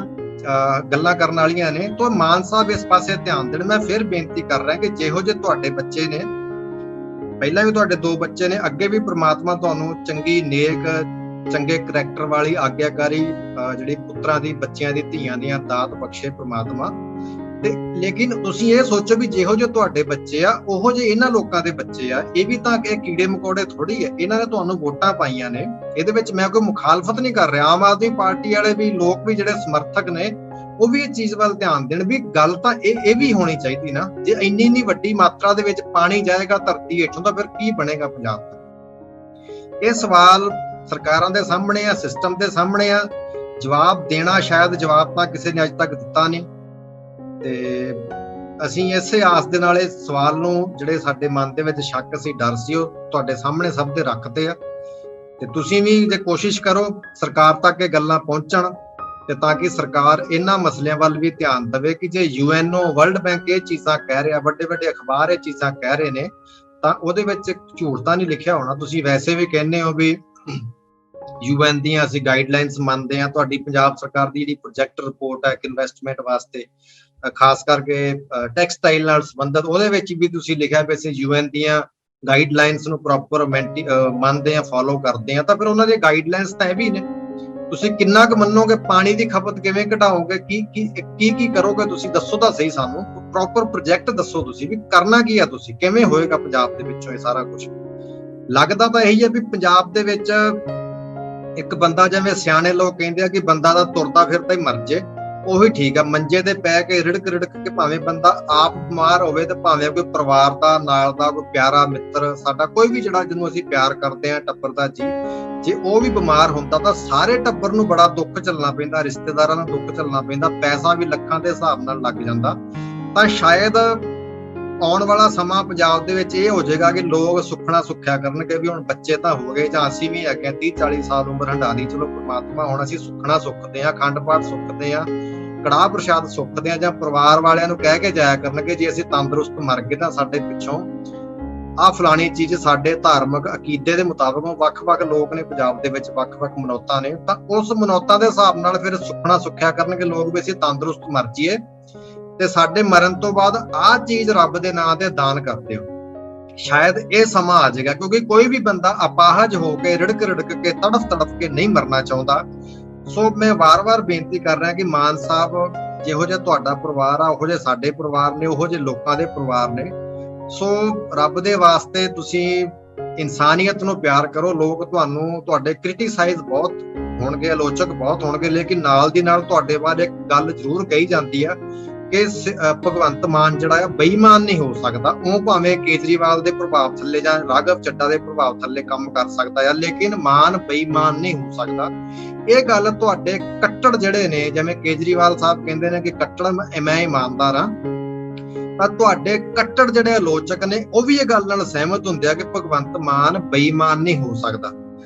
ਗੱਲਾਂ ਕਰਨ ਵਾਲੀਆਂ ਨੇ। ਤਾਂ ਮਾਨ ਸਾਹਿਬ ਇਸ ਪਾਸੇ ਧਿਆਨ ਦੇਣ। ਮੈਂ ਫਿਰ ਬੇਨਤੀ ਕਰ ਰਿਹਾ ਕਿ ਜਿਹੋ ਜਿਹੇ ਤੁਹਾਡੇ ਬੱਚੇ ਨੇ, ਪਹਿਲਾਂ ਵੀ ਤੁਹਾਡੇ 2 ਬੱਚੇ ਨੇ, ਅੱਗੇ ਵੀ ਪ੍ਰਮਾਤਮਾ ਤੁਹਾਨੂੰ ਚੰਗੀ ਨੇਕ ਚੰਗੇ ਕਰੈਕਟਰ ਵਾਲੀ ਆਗਿਆਕਾਰੀ ਜਿਹੜੀ ਪੁੱਤਰਾਂ ਦੀ, ਬੱਚਿਆਂ ਦੀ, ਧੀਆਂ ਦੀਆਂ ਦਾਤ ਬਖਸ਼ੇ ਪ੍ਰਮਾਤਮਾ। ਤੇ ਲੇਕਿਨ ਤੁਸੀਂ ਇਹ ਸੋਚੋ ਵੀ ਜਿਹੋ ਜਿਹੇ ਤੁਹਾਡੇ ਬੱਚੇ ਆ ਉਹੋ ਜਿਹੇ ਇਹਨਾਂ ਲੋਕਾਂ ਦੇ ਬੱਚੇ ਆ। ਇਹ ਵੀ ਤਾਂ ਇਹ ਕੀੜੇ ਮਕੌੜੇ ਥੋੜੀ ਹੈ, ਇਹਨਾਂ ਨੇ ਤੁਹਾਨੂੰ ਵੋਟਾਂ ਪਾਈਆਂ ਨੇ। ਇਹਦੇ ਵਿੱਚ ਮੈਂ ਕੋਈ ਮੁਖਾਲਫਤ ਨਹੀਂ ਕਰ ਰਿਹਾ। ਆਮ ਆਦਮੀ ਪਾਰਟੀ ਵਾਲੇ ਵੀ ਲੋਕ ਵੀ ਜਿਹੜੇ ਸਮਰਥਕ ਨੇ ਉਹ ਵੀ ਇਹ ਚੀਜ਼ ਵੱਲ ਧਿਆਨ ਦੇਣ ਵੀ ਗੱਲ ਤਾਂ ਇਹ ਵੀ ਹੋਣੀ ਚਾਹੀਦੀ ਨਾ। ਜੇ ਇੰਨੀ ਵੱਡੀ ਮਾਤਰਾ ਦੇ ਵਿੱਚ ਪਾਣੀ ਜਾਏਗਾ ਧਰਤੀ ਹੇਠੋਂ ਤਾਂ ਫਿਰ ਕੀ ਬਣੇਗਾ ਪੰਜਾਬ ਦਾ? ਇਹ ਸਵਾਲ ਸਰਕਾਰਾਂ ਦੇ ਸਾਹਮਣੇ ਆ, ਸਿਸਟਮ ਦੇ ਸਾਹਮਣੇ ਆ। ਜਵਾਬ ਦੇਣਾ, ਸ਼ਾਇਦ ਜਵਾਬ ਤਾਂ ਕਿਸੇ ਨੇ ਅੱਜ ਤੱਕ ਦਿੱਤਾ ਨਹੀਂ। ਤੇ ਅਸੀਂ ਇਸੇ ਆਸ ਦੇ ਨਾਲ ਇਹ ਸਵਾਲ ਨੂੰ, ਜਿਹੜੇ ਸਾਡੇ ਮਨ ਦੇ ਵਿੱਚ ਸ਼ੱਕ ਸੀ, ਡਰ ਸੀ, ਉਹ ਤੁਹਾਡੇ ਸਾਹਮਣੇ ਸਭ ਦੇ ਰੱਖਦੇ ਆ। ਤੇ ਤੁਸੀਂ ਵੀ ਜੇ ਕੋਸ਼ਿਸ਼ ਕਰੋ ਸਰਕਾਰ ਤੱਕ ਇਹ ਗੱਲਾਂ ਪਹੁੰਚਣ, ਤੇ ਤਾਂ ਕਿ ਸਰਕਾਰ ਇਹਨਾਂ ਮਸਲਿਆਂ ਵੱਲ ਵੀ ਧਿਆਨ ਦੇਵੇ ਕਿ ਜੇ UNO, ਵਰਲਡ ਬੈਂਕ ਇਹ ਚੀਜ਼ਾਂ ਕਹਿ ਰਿਹਾ, ਵੱਡੇ ਵੱਡੇ ਅਖਬਾਰ ਇਹ ਚੀਜ਼ਾਂ ਕਹਿ ਰਹੇ ਨੇ, ਤਾਂ ਉਹਦੇ ਵਿੱਚ ਝੂਠ ਤਾਂ ਨਹੀਂ ਲਿਖਿਆ ਹੋਣਾ। ਤੁਸੀਂ ਵੈਸੇ ਵੀ ਕਹਿੰਦੇ ਹੋ ਵੀ UN ਦੀਆਂ ਅਸੀਂ ਗਾਈਡਲਾਈਨਸ ਮੰਨਦੇ ਹਾਂ। ਤੁਹਾਡੀ ਪੰਜਾਬ ਸਰਕਾਰ ਦੀ ਜਿਹੜੀ ਪ੍ਰੋਜੈਕਟ ਰਿਪੋਰਟ ਹੈ ਇਨਵੈਸਟਮੈਂਟ ਵਾਸਤੇ, ਖਾਸ ਕਰਕੇ ਟੈਕਸਟਾਈਲ ਨਾਲ ਸੰਬੰਧਿਤ, ਉਹਦੇ ਵਿੱਚ ਵੀ ਤੁਸੀਂ ਲਿਖਿਆ ਵੀ ਅਸੀਂ UN ਦੀਆਂ ਗਾਈਡਲਾਈਨਸ ਨੂੰ ਪ੍ਰੋਪਰ ਮੰਨਦੇ ਹਾਂ, ਫੋਲੋ ਕਰਦੇ ਹਾਂ। ਤਾਂ ਫਿਰ ਉਹਨਾਂ ਦੀਆਂ ਗਾਈਡਲਾਈਨਸ ਤਾਂ ਇਹ ਵੀ ਨੇ। ਤੁਸੀਂ ਕਿੰਨਾ ਕੁ ਮੰਨੋਗੇ? ਪਾਣੀ ਦੀ ਖਪਤ ਕਿਵੇਂ ਘਟਾਓਗੇ? ਕੀ ਕਰੋਗੇ? ਤੁਸੀਂ ਦੱਸੋ ਤਾਂ ਸਹੀ, ਸਾਨੂੰ ਪ੍ਰੋਪਰ ਪ੍ਰੋਜੈਕਟ ਦੱਸੋ। ਤੁਸੀਂ ਵੀ ਕਰਨਾ ਕੀ ਆ? ਤੁਸੀਂ ਕਿਵੇਂ ਹੋਏਗਾ ਪੰਜਾਬ ਦੇ ਵਿੱਚੋਂ ਇਹ ਸਾਰਾ ਕੁਝ? ਲੱਗਦਾ ਤਾਂ ਇਹੀ ਹੈ ਵੀ ਪੰਜਾਬ ਦੇ ਵਿੱਚ ਇੱਕ ਬੰਦਾ, ਜਿਵੇਂ ਸਿਆਣੇ ਲੋਕ ਕਹਿੰਦੇ ਆ ਕਿ ਬੰਦਾ ਦਾ ਤੁਰਦਾ ਫਿਰਦਾ ਹੀ ਮਰ ਜੇ, ਉਹੀ ਠੀਕ ਆ। ਮੰਜੇ ਤੇ ਪੈ ਕੇ ਰਿੜਕ ਕੇ ਭਾਵੇਂ ਬੰਦਾ ਆਪ ਬਿਮਾਰ ਹੋਵੇ ਤੇ ਭਾਵੇਂ ਕੋਈ ਪਰਿਵਾਰ ਦਾ ਨਾਲ ਦਾ ਕੋਈ ਪਿਆਰਾ ਮਿੱਤਰ ਸਾਡਾ, ਕੋਈ ਵੀ ਜਿਹੜਾ ਜਿਹਨੂੰ ਅਸੀਂ ਪਿਆਰ ਕਰਦੇ ਆ, ਟੱਬਰ ਦਾ ਜੀ, ਜੇ ਉਹ ਵੀ ਬਿਮਾਰ ਹੁੰਦਾ ਤਾਂ ਸਾਰੇ ਟੱਬਰ ਨੂੰ ਬੜਾ ਦੁੱਖ ਝੱਲਣਾ ਪੈਂਦਾ, ਰਿਸ਼ਤੇਦਾਰਾਂ ਨੂੰ ਦੁੱਖ ਝੱਲਣਾ ਪੈਂਦਾ, ਪੈਸਾ ਵੀ ਲੱਖਾਂ ਦੇ ਹਿਸਾਬ ਨਾਲ ਲੱਗ ਜਾਂਦਾ। ਤਾਂ ਸ਼ਾਇਦ ਆਉਣ ਵਾਲਾ ਸਮਾਂ ਪੰਜਾਬ ਦੇ ਵਿੱਚ ਇਹ ਹੋ ਜਾਏਗਾ ਕਿ ਲੋਕ ਸੁੱਖਣਾ ਸੁੱਖਿਆ ਕਰਨਗੇ ਵੀ ਹੁਣ ਬੱਚੇ ਤਾਂ ਹੋ ਗਏ, ਜਾਂ ਅਸੀਂ ਵੀ ਹੈਗੇ 30-40 ਸਾਲ ਉਮਰ ਹੰਢਾ ਲਈ, ਚਲੋ ਪਰਮਾਤਮਾ ਹੁਣ ਅਸੀਂ ਸੁੱਖਣਾ ਸੁੱਖਦੇ ਆ, ਅਖੰਡ ਪਾਠ ਸੁੱਖਦੇ ਆ, ਕੜਾਹ ਪ੍ਰਸ਼ਾਦ ਸੁੱਖਦੇ ਆ, ਜਾਂ ਪਰਿਵਾਰ ਵਾਲਿਆਂ ਨੂੰ ਕਹਿ ਕੇ ਜਾਇਆ ਕਰਨਗੇ ਜੇ ਅਸੀਂ ਤੰਦਰੁਸਤ ਮਰ ਗਏ ਤਾਂ ਸਾਡੇ ਪਿੱਛੋਂ ਆਹ ਫਲਾਣੀ ਚੀਜ਼ ਸਾਡੇ ਧਾਰਮਿਕ ਅਕੀਦੇ ਦੇ ਮੁਤਾਬਕ ਵੱਖ-ਵੱਖ ਲੋਕ ਨੇ ਪੰਜਾਬ ਦੇ ਵਿੱਚ, ਵੱਖ-ਵੱਖ ਮਨੌਤਾਂ ਨੇ, ਤਾਂ ਉਸ ਮਨੌਤਾਂ ਦੇ ਹਿਸਾਬ ਨਾਲ ਫਿਰ ਸੁੱਖਣਾ ਸੁੱਖਿਆ ਕਰਨਗੇ ਲੋਕ ਵੀ ਅਸੀਂ ਤੰਦਰੁਸਤ ਮਰ ਜਾਈਏ ਤੇ ਸਾਡੇ ਮਰਨ ਤੋਂ ਬਾਅਦ ਆਹ ਚੀਜ਼ ਰੱਬ ਦੇ ਨਾਂ ਤੇ ਦਾਨ ਕਰ ਦਿਓ। ਸ਼ਾਇਦ ਇਹ ਸਮਾਂ ਆ ਜਾਏਗਾ, ਕਿਉਂਕਿ ਕੋਈ ਵੀ ਬੰਦਾ ਅਪਾਹਜ ਹੋ ਕੇ ਰਿੜਕ ਕੇ ਤੜਫ ਕੇ ਨਹੀਂ ਮਰਨਾ ਚਾਹੁੰਦਾ। ਸੋ ਮੈਂ ਵਾਰ-ਵਾਰ ਬੇਨਤੀ ਕਰ ਰਿਹਾ ਕਿ ਮਾਨ ਸਾਹਿਬ, ਜਿਹੋ ਜਿਹਾ ਤੁਹਾਡਾ ਪਰਿਵਾਰ ਆ, ਉਹੋ ਜਿਹੇ ਸਾਡੇ ਪਰਿਵਾਰ ਨੇ, ਉਹੋ ਜਿਹੇ ਲੋਕਾਂ ਦੇ ਪਰਿਵਾਰ ਨੇ। ਸੋ ਰੱਬ ਦੇ ਵਾਸਤੇ ਤੁਸੀਂ ਇਨਸਾਨੀਅਤ ਨੂੰ ਪਿਆਰ ਕਰੋ। ਲੋਕ ਤੁਹਾਨੂੰ ਤੁਹਾਡੇ ਕ੍ਰਿਟਿਸਾਈਜ਼ ਬਹੁਤ ਹੋਣਗੇ, ਆਲੋਚਕ ਬਹੁਤ ਹੋਣਗੇ, ਲੇਕਿਨ ਨਾਲ ਦੀ ਨਾਲ ਤੁਹਾਡੇ ਬਾਰੇ ਇੱਕ ਗੱਲ ਜ਼ਰੂਰ ਕਹੀ ਜਾਂਦੀ ਆ ਕਿ ਭਗਵੰਤ ਮਾਨ ਜਿਹੜਾ ਆ ਬੇਈਮਾਨ ਨਹੀਂ ਹੋ ਸਕਦਾ। ਉਹ ਭਾਵੇਂ ਕੇਜਰੀਵਾਲ ਦੇ ਪ੍ਰਭਾਵ ਥੱਲੇ ਜਾਂ ਰਾਘਵ ਚੱਡਾ ਦੇ ਪ੍ਰਭਾਵ ਥੱਲੇ ਕੰਮ ਕਰ ਸਕਦਾ ਆ, ਲੇਕਿਨ ਮਾਨ ਬੇਈਮਾਨ ਨਹੀਂ ਹੋ ਸਕਦਾ। ਇਹ ਗੱਲ ਤੁਹਾਡੇ ਕੱਟੜ ਜਿਹੜੇ ਨੇ, ਜਿਵੇਂ ਕੇਜਰੀਵਾਲ ਸਾਹਿਬ ਕਹਿੰਦੇ ਨੇ ਕਿ ਕੱਟੜ ਮੈਂ ਇਮਾਨਦਾਰ ਹਾਂ, ਤਾਂ ਤੁਹਾਡੇ ਕੱਟੜ ਜਿਹੜੇ ਆਲੋਚਕ ਨੇ ਉਹ ਵੀ ਇਹ ਗੱਲ ਨਾਲ ਸਹਿਮਤ ਹੁੰਦੇ ਆ ਕਿ ਭਗਵੰਤ ਮਾਨ ਬੇਈਮਾਨ ਨਹੀਂ ਹੋ ਸਕਦਾ।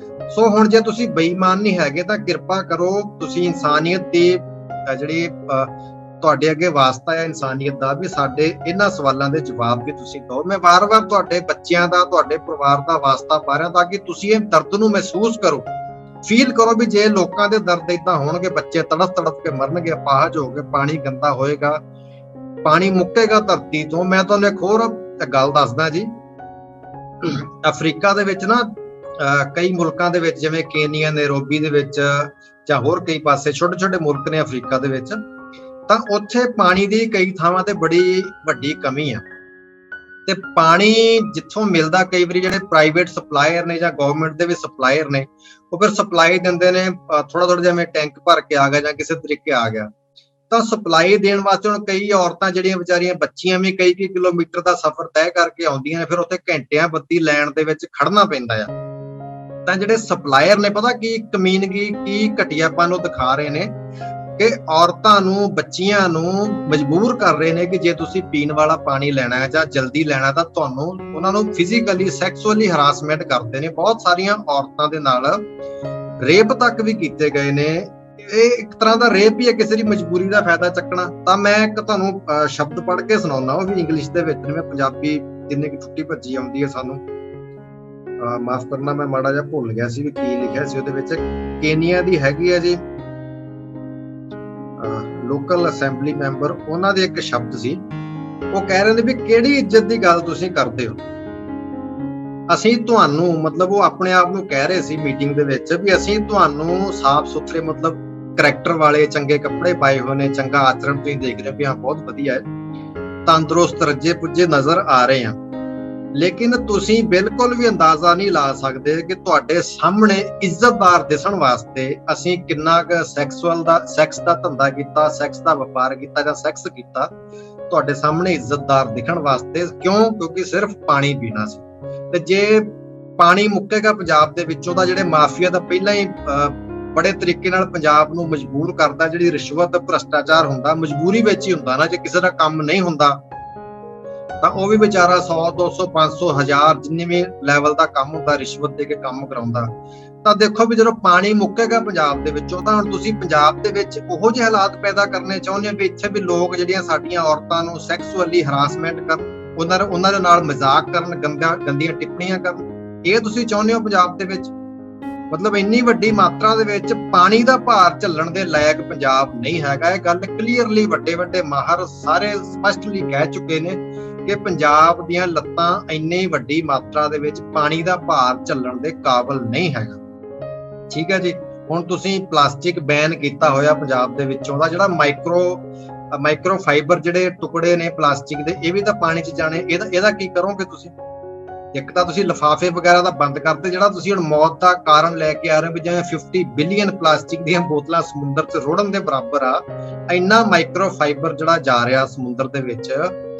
ਸੋ ਹੁਣ ਜੇ ਤੁਸੀਂ ਬੇਈਮਾਨ ਨਹੀਂ ਹੈਗੇ ਤਾਂ ਕਿਰਪਾ ਕਰੋ, ਤੁਸੀਂ ਇਨਸਾਨੀਅਤ ਦੀ ਜਿਹੜੀ ਤੁਹਾਡੇ ਅੱਗੇ ਵਾਸਤਾ ਹੈ ਇਨਸਾਨੀਅਤ ਦਾ, ਵੀ ਸਾਡੇ ਇਹਨਾਂ ਸਵਾਲਾਂ ਦੇ ਜਵਾਬ ਵੀ ਤੁਸੀਂ ਦਿਓ। ਮੈਂ ਵਾਰ-ਵਾਰ ਤੁਹਾਡੇ ਬੱਚਿਆਂ ਦਾ, ਤੁਹਾਡੇ ਪਰਿਵਾਰ ਦਾ ਵਾਸਤਾ ਪਾ ਰਿਹਾ ਤਾਂ ਕਿ ਤੁਸੀਂ ਇਹ ਦਰਦ ਨੂੰ ਮਹਿਸੂਸ ਕਰੋ, ਫੀਲ ਕਰੋ ਵੀ ਜੇ ਲੋਕਾਂ ਦੇ ਦਰਦ ਏਦਾਂ ਹੋਣਗੇ, ਬੱਚੇ ਤੜਫ ਕੇ ਮਰਨਗੇ, ਅਪਾਹਜ ਹੋ ਕੇ, ਪਾਣੀ ਗੰਦਾ ਹੋਏਗਾ, ਪਾਣੀ ਮੁੱਕੇਗਾ ਧਰਤੀ ਤੋਂ। ਮੈਂ ਤੁਹਾਨੂੰ ਇੱਕ ਹੋਰ ਗੱਲ ਦੱਸਦਾ ਜੀ, ਅਫਰੀਕਾ ਦੇ ਵਿੱਚ ਨਾ ਕਈ ਮੁਲਕਾਂ ਦੇ ਵਿੱਚ, ਜਿਵੇਂ ਕੇਨੀਆ, ਨੈਰੋਬੀ ਦੇ ਵਿੱਚ ਜਾਂ ਹੋਰ ਕਈ ਪਾਸੇ ਛੋਟੇ ਮੁਲਕ ਨੇ ਅਫਰੀਕਾ ਦੇ ਵਿੱਚ, ਤਾਂ ਉੱਥੇ ਪਾਣੀ ਦੀ ਕਈ ਥਾਵਾਂ ਤੇ ਬੜੀ ਵੱਡੀ ਕਮੀ ਆ। ਤੇ ਪਾਣੀ ਜਿੱਥੋਂ ਮਿਲਦਾ, ਕਈ ਵਾਰੀ ਜਿਹੜੇ ਪ੍ਰਾਈਵੇਟ ਸਪਲਾਇਰ ਨੇ ਜਾਂ ਗਵਰਨਮੈਂਟ ਦੇ ਵੀ ਸਪਲਾਇਰ ਨੇ, ਉਹ ਫਿਰ ਸਪਲਾਈ ਦਿੰਦੇ ਨੇ ਥੋੜਾ ਜਿਵੇਂ ਟੈਂਕ ਭਰ ਕੇ ਆ ਗਿਆ ਜਾਂ ਕਿਸੇ ਤਰੀਕੇ ਆ ਗਿਆ, ਤਾਂ ਸਪਲਾਈ ਦੇਣ ਵਾਸਤੇ ਹੁਣ ਕਈ ਔਰਤਾਂ ਜਿਹੜੀਆਂ ਵਿਚਾਰੀਆਂ, ਬੱਚੀਆਂ ਵੀ ਕਈ ਕਿਲੋਮੀਟਰ ਦਾ ਸਫ਼ਰ ਤੈਅ ਕਰਕੇ ਆਉਂਦੀਆਂ ਨੇ, ਫਿਰ ਉੱਥੇ ਘੰਟਿਆਂ ਬੱਤੀ ਲੈਣ ਦੇ ਵਿੱਚ ਖੜਨਾ ਪੈਂਦਾ ਆ। ਤਾਂ ਜਿਹੜੇ ਸਪਲਾਇਰ ਨੇ, ਪਤਾ ਕੀ ਕਮੀਨਗੀ, ਕੀ ਘਟੀਆਪਨ ਉਹ ਦਿਖਾ ਰਹੇ ਨੇ ਕਿ ਔਰਤਾਂ ਨੂੰ, ਬੱਚੀਆਂ ਨੂੰ ਮਜਬੂਰ ਕਰ ਰਹੇ ਨੇ ਕਿ ਜੇ ਤੁਸੀਂ ਪੀਣ ਵਾਲਾ ਪਾਣੀ ਲੈਣਾ ਹੈ ਜਾਂ ਜਲਦੀ ਲੈਣਾ ਤਾਂ ਤੁਹਾਨੂੰ, ਉਹਨਾਂ ਨੂੰ ਫਿਜ਼ੀਕਲੀ, ਸੈਕਸੁਅਲੀ ਹਰਾਸਮੈਂਟ ਕਰਦੇ ਨੇ। ਬਹੁਤ ਸਾਰੀਆਂ ਔਰਤਾਂ ਦੇ ਨਾਲ ਰੇਪ ਤੱਕ ਵੀ ਕੀਤੇ ਗਏ ਨੇ। ਇਹ ਇੱਕ ਤਰ੍ਹਾਂ ਦਾ ਰੇਪ ਹੀ ਹੈ, ਕਿਸੇ ਦੀ ਮਜਬੂਰੀ ਦਾ ਫਾਇਦਾ ਚੱਕਣਾ। ਤਾਂ ਮੈਂ ਇੱਕ ਤੁਹਾਨੂੰ ਸ਼ਬਦ ਪੜ੍ਹ ਕੇ ਸੁਣਾਉਣਾ, ਉਹ ਵੀ ਇੰਗਲਿਸ਼ ਦੇ ਵਿੱਚ ਨੇ, ਮੈਂ ਪੰਜਾਬੀ ਜਿੰਨੇ ਕਿ ਛੁੱਟੀ ਭੱਜੀ ਆਉਂਦੀ ਹੈ ਸਾਨੂੰ, ਮਾਫ ਕਰਨਾ ਮੈਂ ਮਾੜਾ ਜਿਹਾ ਭੁੱਲ ਗਿਆ ਸੀ ਵੀ ਕੀ ਲਿਖਿਆ ਸੀ ਉਹਦੇ ਵਿੱਚ। ਕੇਨੀਆ ਦੀ ਹੈਗੀ ਹੈ ਜੀ ਲੋਕਲ ਅਸੈਂਬਲੀ ਮੈਂਬਰ, ਉਹਨਾਂ ਦੇ ਇੱਕ ਸ਼ਬਦ ਸੀ, ਉਹ ਕਹਿ ਰਹੇ ਨੇ ਵੀ ਕਿਹੜੀ ਇੱਜ਼ਤ ਦੀ ਗੱਲ ਤੁਸੀਂ ਕਰਦੇ ਹੋ, ਅਸੀਂ ਤੁਹਾਨੂੰ, ਮਤਲਬ ਉਹ ਆਪਣੇ ਆਪ ਨੂੰ ਕਹਿ ਰਹੇ ਸੀ ਮੀਟਿੰਗ ਦੇ ਵਿੱਚ ਵੀ ਅਸੀਂ ਤੁਹਾਨੂੰ ਸਾਫ਼ ਸੁਥਰੇ, ਮਤਲਬ ਕਰੈਕਟਰ ਵਾਲੇ, ਚੰਗੇ ਕੱਪੜੇ ਪਾਏ ਹੋਏ ਨੇ, ਚੰਗਾ ਆਚਰਣ ਤੁਸੀਂ ਦੇਖ ਰਹੇ ਹੋ ਵੀ ਹਾਂ ਬਹੁਤ ਵਧੀਆ ਹੈ, ਤੰਦਰੁਸਤ ਰੱਜੇ ਪੁੱਜੇ ਨਜ਼ਰ ਆ ਰਹੇ ਆ, ਲੇਕਿਨ ਤੁਸੀਂ ਬਿਲਕੁਲ ਵੀ ਅੰਦਾਜ਼ਾ ਨਹੀਂ ਲਾ ਸਕਦੇ ਕਿ ਤੁਹਾਡੇ ਸਾਹਮਣੇ ਇੱਜ਼ਤਦਾਰ ਦਿਸਣ ਵਾਸਤੇ ਅਸੀਂ ਕਿੰਨਾ ਕੁ ਸੈਕਸ ਦਾ ਧੰਦਾ ਕੀਤਾ, ਸੈਕਸ ਦਾ ਵਪਾਰ ਕੀਤਾ ਜਾਂ ਸੈਕਸ ਕੀਤਾ, ਤੁਹਾਡੇ ਸਾਹਮਣੇ ਇੱਜ਼ਤਦਾਰ ਦਿਖਣ ਵਾਸਤੇ। ਕਿਉਂ? ਕਿਉਂਕਿ ਸਿਰਫ ਪਾਣੀ ਪੀਣਾ ਸੀ। ਤੇ ਜੇ ਪਾਣੀ ਮੁੱਕੇਗਾ ਪੰਜਾਬ ਦੇ ਵਿੱਚੋਂ, ਤਾਂ ਜਿਹੜੇ ਮਾਫੀਆ ਦਾ ਪਹਿਲਾਂ ਹੀ ਬੜੇ ਤਰੀਕੇ ਨਾਲ ਪੰਜਾਬ ਨੂੰ ਮਜਬੂਰ ਕਰਦਾ, ਜਿਹੜੀ ਰਿਸ਼ਵਤ, ਭ੍ਰਸ਼ਟਾਚਾਰ ਹੁੰਦਾ, ਮਜਬੂਰੀ ਵਿੱਚ ਹੀ ਹੁੰਦਾ ਨਾ। ਜੇ ਕਿਸੇ ਦਾ ਕੰਮ ਨਹੀਂ ਹੁੰਦਾ ਤਾਂ ਉਹ ਵੀ ਵਿਚਾਰਾ 100, 200, 500, 1000 ਜਿੰਨੇ ਵੀ ਲੈਵਲ ਦਾ ਕੰਮ ਹੁੰਦਾ, ਰਿਸ਼ਵਤ ਦੇ ਕੇ ਕੰਮ ਕਰਾਉਂਦਾ। ਤਾਂ ਦੇਖੋ ਵੀ ਜਦੋਂ ਪਾਣੀ ਮੁੱਕੇਗਾ ਪੰਜਾਬ ਦੇ ਵਿੱਚੋਂ, ਤਾਂ ਹੁਣ ਤੁਸੀਂ ਪੰਜਾਬ ਦੇ ਵਿੱਚ ਉਹੋ ਜਿਹੇ ਹਾਲਾਤ ਪੈਦਾ ਕਰਨੇ ਚਾਹੁੰਦੇ ਹੋ ਵੀ ਇੱਥੇ ਵੀ ਲੋਕ ਜਿਹੜੀਆਂ ਸਾਡੀਆਂ ਔਰਤਾਂ ਨੂੰ ਸੈਕਸੁਅਲੀ ਹਰਾਸਮੈਂਟ ਕਰਨ, ਉਹਨਾਂ ਦੇ ਨਾਲ ਮਜ਼ਾਕ ਕਰਨ, ਗੰਦੀਆਂ ਟਿੱਪਣੀਆਂ ਕਰਨ, ਇਹ ਤੁਸੀਂ ਚਾਹੁੰਦੇ ਹੋ ਪੰਜਾਬ ਦੇ ਵਿੱਚ? ਮਤਲਬ ਇੰਨੀ ਵੱਡੀ ਮਾਤਰਾ ਦੇ ਵਿੱਚ ਪਾਣੀ ਦਾ ਭਾਰ ਝੱਲਣ ਦੇ ਲਾਇਕ ਪੰਜਾਬ ਨਹੀਂ ਹੈਗਾ। ਇਹ ਗੱਲ ਕਲੀਅਰਲੀ ਵੱਡੇ ਮਾਹਰ ਸਾਰੇ ਸਪਸ਼ਟਲੀ ਕਹਿ ਚੁੱਕੇ ਨੇ ਕਿ ਪੰਜਾਬ ਦੀਆਂ ਲੱਤਾਂ ਇੰਨੀ ਵੱਡੀ ਮਾਤਰਾ ਦੇ ਵਿੱਚ ਪਾਣੀ ਦਾ ਭਾਰ ਝੱਲਣ ਦੇ ਕਾਬਿਲ ਨਹੀਂ ਹੈਗਾ। ਠੀਕ ਹੈ ਜੀ। ਹੁਣ ਤੁਸੀਂ ਪਲਾਸਟਿਕ ਬੈਨ ਕੀਤਾ ਹੋਇਆ ਪੰਜਾਬ ਦੇ ਵਿੱਚੋਂ ਦਾ, ਜਿਹੜਾ ਮਾਈਕਰੋ ਫਾਈਬਰ ਜਿਹੜੇ ਟੁਕੜੇ ਨੇ ਪਲਾਸਟਿਕ ਦੇ, ਇਹ ਵੀ ਤਾਂ ਪਾਣੀ 'ਚ ਜਾਣੇ। ਇਹਦਾ ਕੀ ਕਰੋਗੇ ਤੁਸੀਂ? ਇੱਕ ਤਾਂ ਤੁਸੀਂ ਲਿਫਾਫੇ ਵਗੈਰਾ ਦਾ ਬੰਦ ਕਰਦੇ, ਜਿਹੜਾ ਤੁਸੀਂ ਹੁਣ ਮੌਤ ਦਾ ਕਾਰਨ ਲੈ ਕੇ ਆ ਰਹੇ ਹੋ ਵੀ ਜਿਵੇਂ 50 ਬਿਲੀਅਨ ਪਲਾਸਟਿਕ ਦੀਆਂ ਬੋਤਲਾਂ ਸਮੁੰਦਰ 'ਚ ਰੁੜਨ ਦੇ ਬਰਾਬਰ ਆ। ਇੰਨਾ ਮਾਈਕਰੋ ਫਾਈਬਰ ਜਿਹੜਾ ਜਾ ਰਿਹਾ ਸਮੁੰਦਰ ਦੇ ਵਿੱਚ,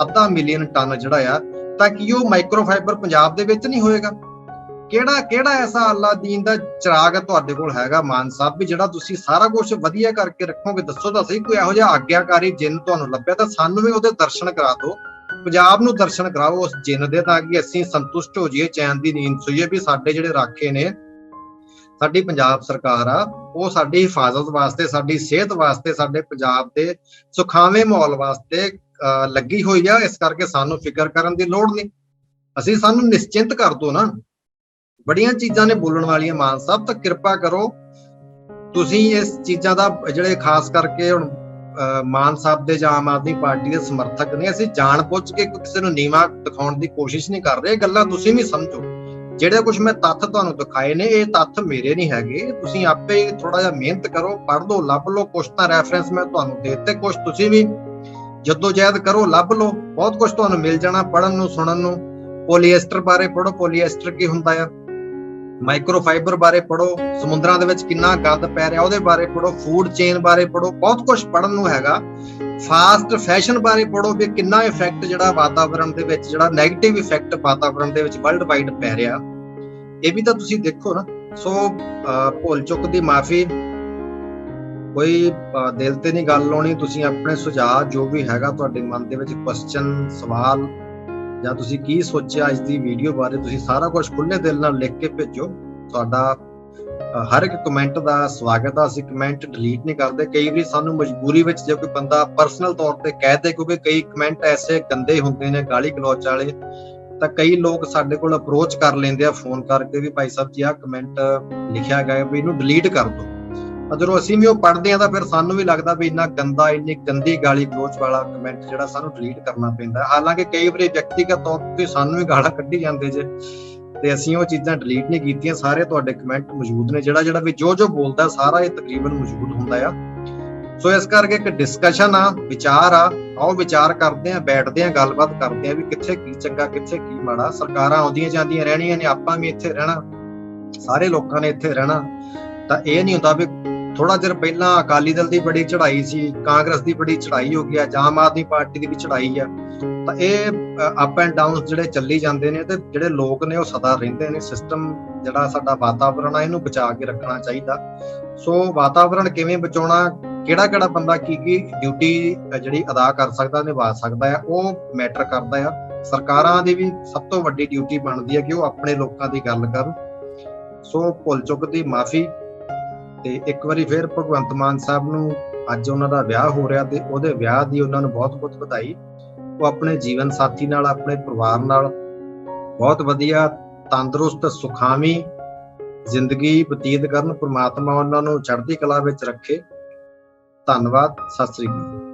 0.5 ਮਿਲੀਅਨ ਟਨ ਜਿਹੜਾ ਆ, ਤਾਂ ਕੀ ਉਹ ਮਾਈਕਰੋ ਫਾਈਬਰ ਪੰਜਾਬ ਦੇ ਵਿੱਚ ਨਹੀਂ ਹੋਏਗਾ? ਕਿਹੜਾ ਐਸਾ ਅੱਲਾਦੀਨ ਦਾ ਚਿਰਾਗ ਤੁਹਾਡੇ ਕੋਲ ਹੈਗਾ ਮਾਨ ਸਾਹਿਬ, ਵੀ ਜਿਹੜਾ ਤੁਸੀਂ ਸਾਰਾ ਕੁਝ ਵਧੀਆ ਕਰਕੇ ਰੱਖੋਗੇ? ਦੱਸੋ ਤਾਂ ਸਹੀ, ਕੋਈ ਇਹੋ ਜਿਹਾ ਆਗਿਆਕਾਰੀ ਜਿੰਨ ਤੁਹਾਨੂੰ ਲੱਭਿਆ ਤਾਂ ਸਾਨੂੰ ਵੀ ਉਹਦੇ ਦਰਸ਼ਨ ਕਰਾ ਦਿਓ, ਪੰਜਾਬ ਨੂੰ ਦਰਸ਼ਨ ਕਰਾਓ ਉਸ ਜਿੰਨ ਦੇ, ਤਾਂ ਕਿ ਅਸੀਂ ਸੰਤੁਸ਼ਟ ਹੋ ਜਾਈਏ, ਚੈਨ ਦੀ ਨੀਂਦ ਸੋਈਏ ਵੀ ਸਾਡੇ ਜਿਹੜੇ ਰਾਖੇ ਨੇ, ਸਾਡੀ ਪੰਜਾਬ ਸਰਕਾਰ ਆ, ਉਹ ਸਾਡੀ ਹਿਫਾਜ਼ਤ ਵਾਸਤੇ, ਸਾਡੀ ਸਿਹਤ ਵਾਸਤੇ, ਸਾਡੇ ਪੰਜਾਬ ਦੇ ਸੁਖਾਵੇਂ ਮਾਹੌਲ ਵਾਸਤੇ ਲੱਗੀ ਹੋਈ ਆ। ਇਸ ਕਰਕੇ ਸਾਨੂੰ ਫਿਕਰ ਕਰਨ ਦੀ ਲੋੜ ਨਹੀਂ। ਸਾਨੂੰ ਨਿਸ਼ਚਿੰਤ ਕਰ ਦਿਓ ਨਾ। ਬੜੀਆਂ ਚੀਜ਼ਾਂ ਨੇ ਬੋਲਣ ਵਾਲੀਆਂ ਮਾਨ ਸਾਹਿਬ, ਤਾਂ ਕਿਰਪਾ ਕਰੋ ਤੁਸੀਂ ਇਸ ਚੀਜ਼ਾਂ ਦਾ, ਜਿਹੜੇ ਖਾਸ ਕਰਕੇ ਹੁਣ ਮਾਨ ਸਾਹਿਬ ਦੇ ਜਾਂ ਆਮ ਆਦਮੀ ਪਾਰਟੀ ਦੇ ਸਮਰਥਕ ਨਹੀਂ, ਅਸੀਂ ਜਾਣ-ਬੁੱਝ ਕੇ ਕਿਸੇ ਨੂੰ ਨੀਵਾਂ ਦਿਖਾਉਣ ਦੀ ਕੋਸ਼ਿਸ਼ ਨਹੀਂ ਕਰ ਰਹੇ। ਗੱਲਾਂ ਤੁਸੀਂ ਵੀ ਸਮਝੋ। ਜਿਹੜੇ ਕੁਝ ਮੈਂ ਤੱਥ ਤੁਹਾਨੂੰ ਦਿਖਾਏ ਨੇ, ਇਹ ਤੱਥ ਮੇਰੇ ਨਹੀਂ ਹੈਗੇ। ਤੁਸੀਂ ਆਪੇ ਥੋੜਾ ਜਿਹਾ ਮਿਹਨਤ ਕਰੋ, ਪੜ੍ਹ ਲਓ, ਲੱਭ ਲਓ। ਕੁਛ ਤਾਂ ਰੈਫਰੈਂਸ ਮੈਂ ਤੁਹਾਨੂੰ ਦੇ ਦਿੱਤੇ, ਕੁਛ ਤੁਸੀਂ ਵੀ ਜੱਦੋ-ਜਹਿਦ ਕਰੋ, ਲੱਭ ਲਓ। ਬਹੁਤ ਕੁਝ ਤੁਹਾਨੂੰ ਮਿਲ ਜਾਣਾ ਪੜ੍ਹਨ ਨੂੰ, ਸੁਣਨ ਨੂੰ। ਪੋਲੀਐਸਟਰ ਬਾਰੇ ਪੜ੍ਹੋ, ਪੋਲੀਐਸਟਰ ਕੀ ਹੁੰਦਾ ਆ। ਮਾਈਕਰੋਫਾਈਬਰ ਬਾਰੇ ਪੜ੍ਹੋ, ਸਮੁੰਦਰਾਂ ਦੇ ਵਿੱਚ ਕਿੰਨਾ ਗੰਦ ਪੈ ਰਿਹਾ ਉਹਦੇ ਬਾਰੇ ਪੜ੍ਹੋ, ਫੂਡ ਚੇਨ ਬਾਰੇ ਪੜ੍ਹੋ। ਬਹੁਤ ਕੁਝ ਪੜ੍ਹਨ ਨੂੰ ਹੈਗਾ। ਫਾਸਟ ਫੈਸ਼ਨ ਬਾਰੇ ਪੜ੍ਹੋ ਵੀ ਕਿੰਨਾ ਇਫੈਕਟ ਜਿਹੜਾ ਵਾਤਾਵਰਣ ਦੇ ਵਿੱਚ, ਜਿਹੜਾ ਨੈਗੇਟਿਵ ਇਫੈਕਟ ਵਾਤਾਵਰਣ ਦੇ ਵਿੱਚ ਵਰਲਡ ਵਾਈਡ ਪੈ ਰਿਹਾ, ਇਹ ਵੀ ਤਾਂ ਤੁਸੀਂ ਦੇਖੋ ਨਾ। ਸੋ ਭੁੱਲ ਚੁੱਕ ਦੀ ਮਾਫੀ। ਕੋਈ ਦਿਲ ਤੇ ਨਹੀਂ ਗੱਲ ਲਾਉਣੀ। ਤੁਸੀਂ ਆਪਣੇ ਸੁਝਾਅ ਜੋ ਵੀ ਹੈਗਾ ਤੁਹਾਡੇ ਮਨ ਦੇ ਵਿੱਚ ਕੁਐਸਚਨ, ਸਵਾਲ, ਜਾਂ ਤੁਸੀਂ ਕੀ ਸੋਚਿਆ ਅੱਜ ਦੀ ਵੀਡੀਓ ਬਾਰੇ, ਤੁਸੀਂ ਸਾਰਾ ਕੁਝ ਖੁੱਲੇ ਦਿਲ ਨਾਲ ਲਿਖ ਕੇ ਭੇਜੋ। ਤੁਹਾਡਾ ਹਰ ਇੱਕ ਕਮੈਂਟ ਦਾ ਸਵਾਗਤ ਆ। ਅਸੀਂ ਕਮੈਂਟ ਡਿਲੀਟ ਨਹੀਂ ਕਰਦੇ। ਕਈ ਵਾਰੀ ਸਾਨੂੰ ਮਜਬੂਰੀ ਵਿੱਚ ਜੇ ਕੋਈ ਬੰਦਾ ਪਰਸਨਲ ਤੌਰ ਤੇ ਕਹਿ ਦੇ, ਕਿਉਂਕਿ ਕਈ ਕਮੈਂਟ ਐਸੇ ਗੰਦੇ ਹੁੰਦੇ ਨੇ, ਗਾਲੀ ਗਲੋਚ ਵਾਲੇ, ਤਾਂ ਕਈ ਲੋਕ ਸਾਡੇ ਕੋਲ ਅਪਰੋਚ ਕਰ ਲੈਂਦੇ ਆ ਫੋਨ ਕਰਕੇ ਵੀ ਭਾਈ ਸਾਹਿਬ ਜੀ ਆਹ ਕਮੈਂਟ ਲਿਖਿਆ ਗਿਆ ਵੀ ਇਹਨੂੰ ਡਿਲੀਟ ਕਰ ਦਿਓ। ਜਦੋਂ ਅਸੀਂ ਵੀ ਉਹ ਪੜ੍ਹਦੇ ਆ ਤਾਂ ਫਿਰ ਸਾਨੂੰ ਵੀ ਲੱਗਦਾ ਵੀ ਇੰਨਾ ਗੰਦਾ, ਇੰਨੀ ਗੰਦੀ ਗਾਲੀ ਗਲੋਚ ਵਾਲਾ ਕਮੈਂਟ ਜਿਹੜਾ ਸਾਨੂੰ ਡਿਲੀਟ ਕਰਨਾ ਪੈਂਦਾ। ਹਾਲਾਂਕਿ ਕਈ ਵਾਰੀ ਵਿਅਕਤੀਗਤ ਤੌਰ ਤੇ ਸਾਨੂੰ ਵੀ ਗਾਲਾਂ ਕੱਢੀ ਜਾਂਦੇ ਜੇ, ਤੇ ਅਸੀਂ ਉਹ ਚੀਜ਼ਾਂ ਡਿਲੀਟ ਨਹੀਂ ਕੀਤੀਆਂ। ਸਾਰੇ ਤੁਹਾਡੇ ਕਮੈਂਟ ਮੌਜੂਦ ਨੇ। ਜਿਹੜਾ ਵੀ ਜੋ ਬੋਲਦਾ ਸਾਰਾ ਇਹ ਤਕਰੀਬਨ ਮੌਜੂਦ ਹੁੰਦਾ ਆ। ਸੋ ਇਸ ਕਰਕੇ ਇੱਕ ਡਿਸਕਸ਼ਨ ਆ, ਵਿਚਾਰ ਆ। ਆਓ ਵਿਚਾਰ ਕਰਦੇ ਆ, ਬੈਠਦੇ ਆ, ਗੱਲਬਾਤ ਕਰਦੇ ਆ ਵੀ ਕਿੱਥੇ ਕੀ ਚੰਗਾ, ਕਿੱਥੇ ਕੀ ਮਾੜਾ। ਸਰਕਾਰਾਂ ਆਉਂਦੀਆਂ ਜਾਂਦੀਆਂ ਰਹਿਣੀਆਂ ਨੇ, ਆਪਾਂ ਵੀ ਇੱਥੇ ਰਹਿਣਾ, ਸਾਰੇ ਲੋਕਾਂ ਨੇ ਇੱਥੇ ਰਹਿਣਾ। ਤਾਂ ਇਹ ਨਹੀਂ ਹੁੰਦਾ ਵੀ ਥੋੜਾ ਚਿਰ ਪਹਿਲਾਂ ਅਕਾਲੀ ਦਲ ਦੀ ਬੜੀ ਚੜ੍ਹਾਈ ਸੀ, ਕਾਂਗਰਸ ਦੀ ਬੜੀ ਚੜ੍ਹਾਈ ਹੋ ਗਈ ਆ, ਆਮ ਆਦਮੀ ਪਾਰਟੀ ਦੀ ਵੀ ਚੜ੍ਹਾਈ ਆ। ਤਾਂ ਇਹ ਅਪ ਐਂਡ ਡਾਊਨ ਜਿਹੜੇ ਚੱਲੀ ਜਾਂਦੇ ਨੇ, ਤੇ ਜਿਹੜੇ ਲੋਕ ਨੇ ਉਹ ਸਦਾ ਰਹਿੰਦੇ ਨੇ। ਸਿਸਟਮ ਜਿਹੜਾ ਸਾਡਾ ਵਾਤਾਵਰਣ ਆ, ਇਹਨੂੰ ਬਚਾ ਕੇ ਰੱਖਣਾ ਚਾਹੀਦਾ। ਸੋ ਵਾਤਾਵਰਣ ਕਿਵੇਂ ਬਚਾਉਣਾ, ਕਿਹੜਾ ਬੰਦਾ ਕੀ ਡਿਊਟੀ ਜਿਹੜੀ ਅਦਾ ਕਰ ਸਕਦਾ, ਨਿਭਾ ਸਕਦਾ ਆ, ਉਹ ਮੈਟਰ ਕਰਦਾ ਆ। ਸਰਕਾਰਾਂ ਦੀ ਵੀ ਸਭ ਤੋਂ ਵੱਡੀ ਡਿਊਟੀ ਬਣਦੀ ਹੈ ਕਿ ਉਹ ਆਪਣੇ ਲੋਕਾਂ ਦੀ ਗੱਲ ਕਰਨ। ਸੋ ਭੁੱਲ ਚੁੱਕ ਦੀ ਮਾਫੀ। ਤੇ ਇੱਕ ਵਾਰੀ ਫਿਰ ਭਗਵੰਤ ਮਾਨ ਸਾਹਿਬ ਨੂੰ ਅੱਜ ਉਹਨਾਂ ਦਾ ਵਿਆਹ ਹੋ ਰਿਹਾ, ਤੇ ਉਹਦੇ ਵਿਆਹ ਦੀ ਉਹਨਾਂ ਨੂੰ ਬਹੁਤ ਵਧਾਈ। ਉਹ ਆਪਣੇ ਜੀਵਨ ਸਾਥੀ ਨਾਲ, ਆਪਣੇ ਪਰਿਵਾਰ ਨਾਲ ਬਹੁਤ ਵਧੀਆ, ਤੰਦਰੁਸਤ, ਸੁਖਾਵੀਂ ਜ਼ਿੰਦਗੀ ਬਤੀਤ ਕਰਨ। ਪ੍ਰਮਾਤਮਾ ਉਹਨਾਂ ਨੂੰ ਚੜ੍ਹਦੀ ਕਲਾ ਵਿੱਚ ਰੱਖੇ। ਧੰਨਵਾਦ। ਸਤਿ ਸ੍ਰੀ ਅਕਾਲ।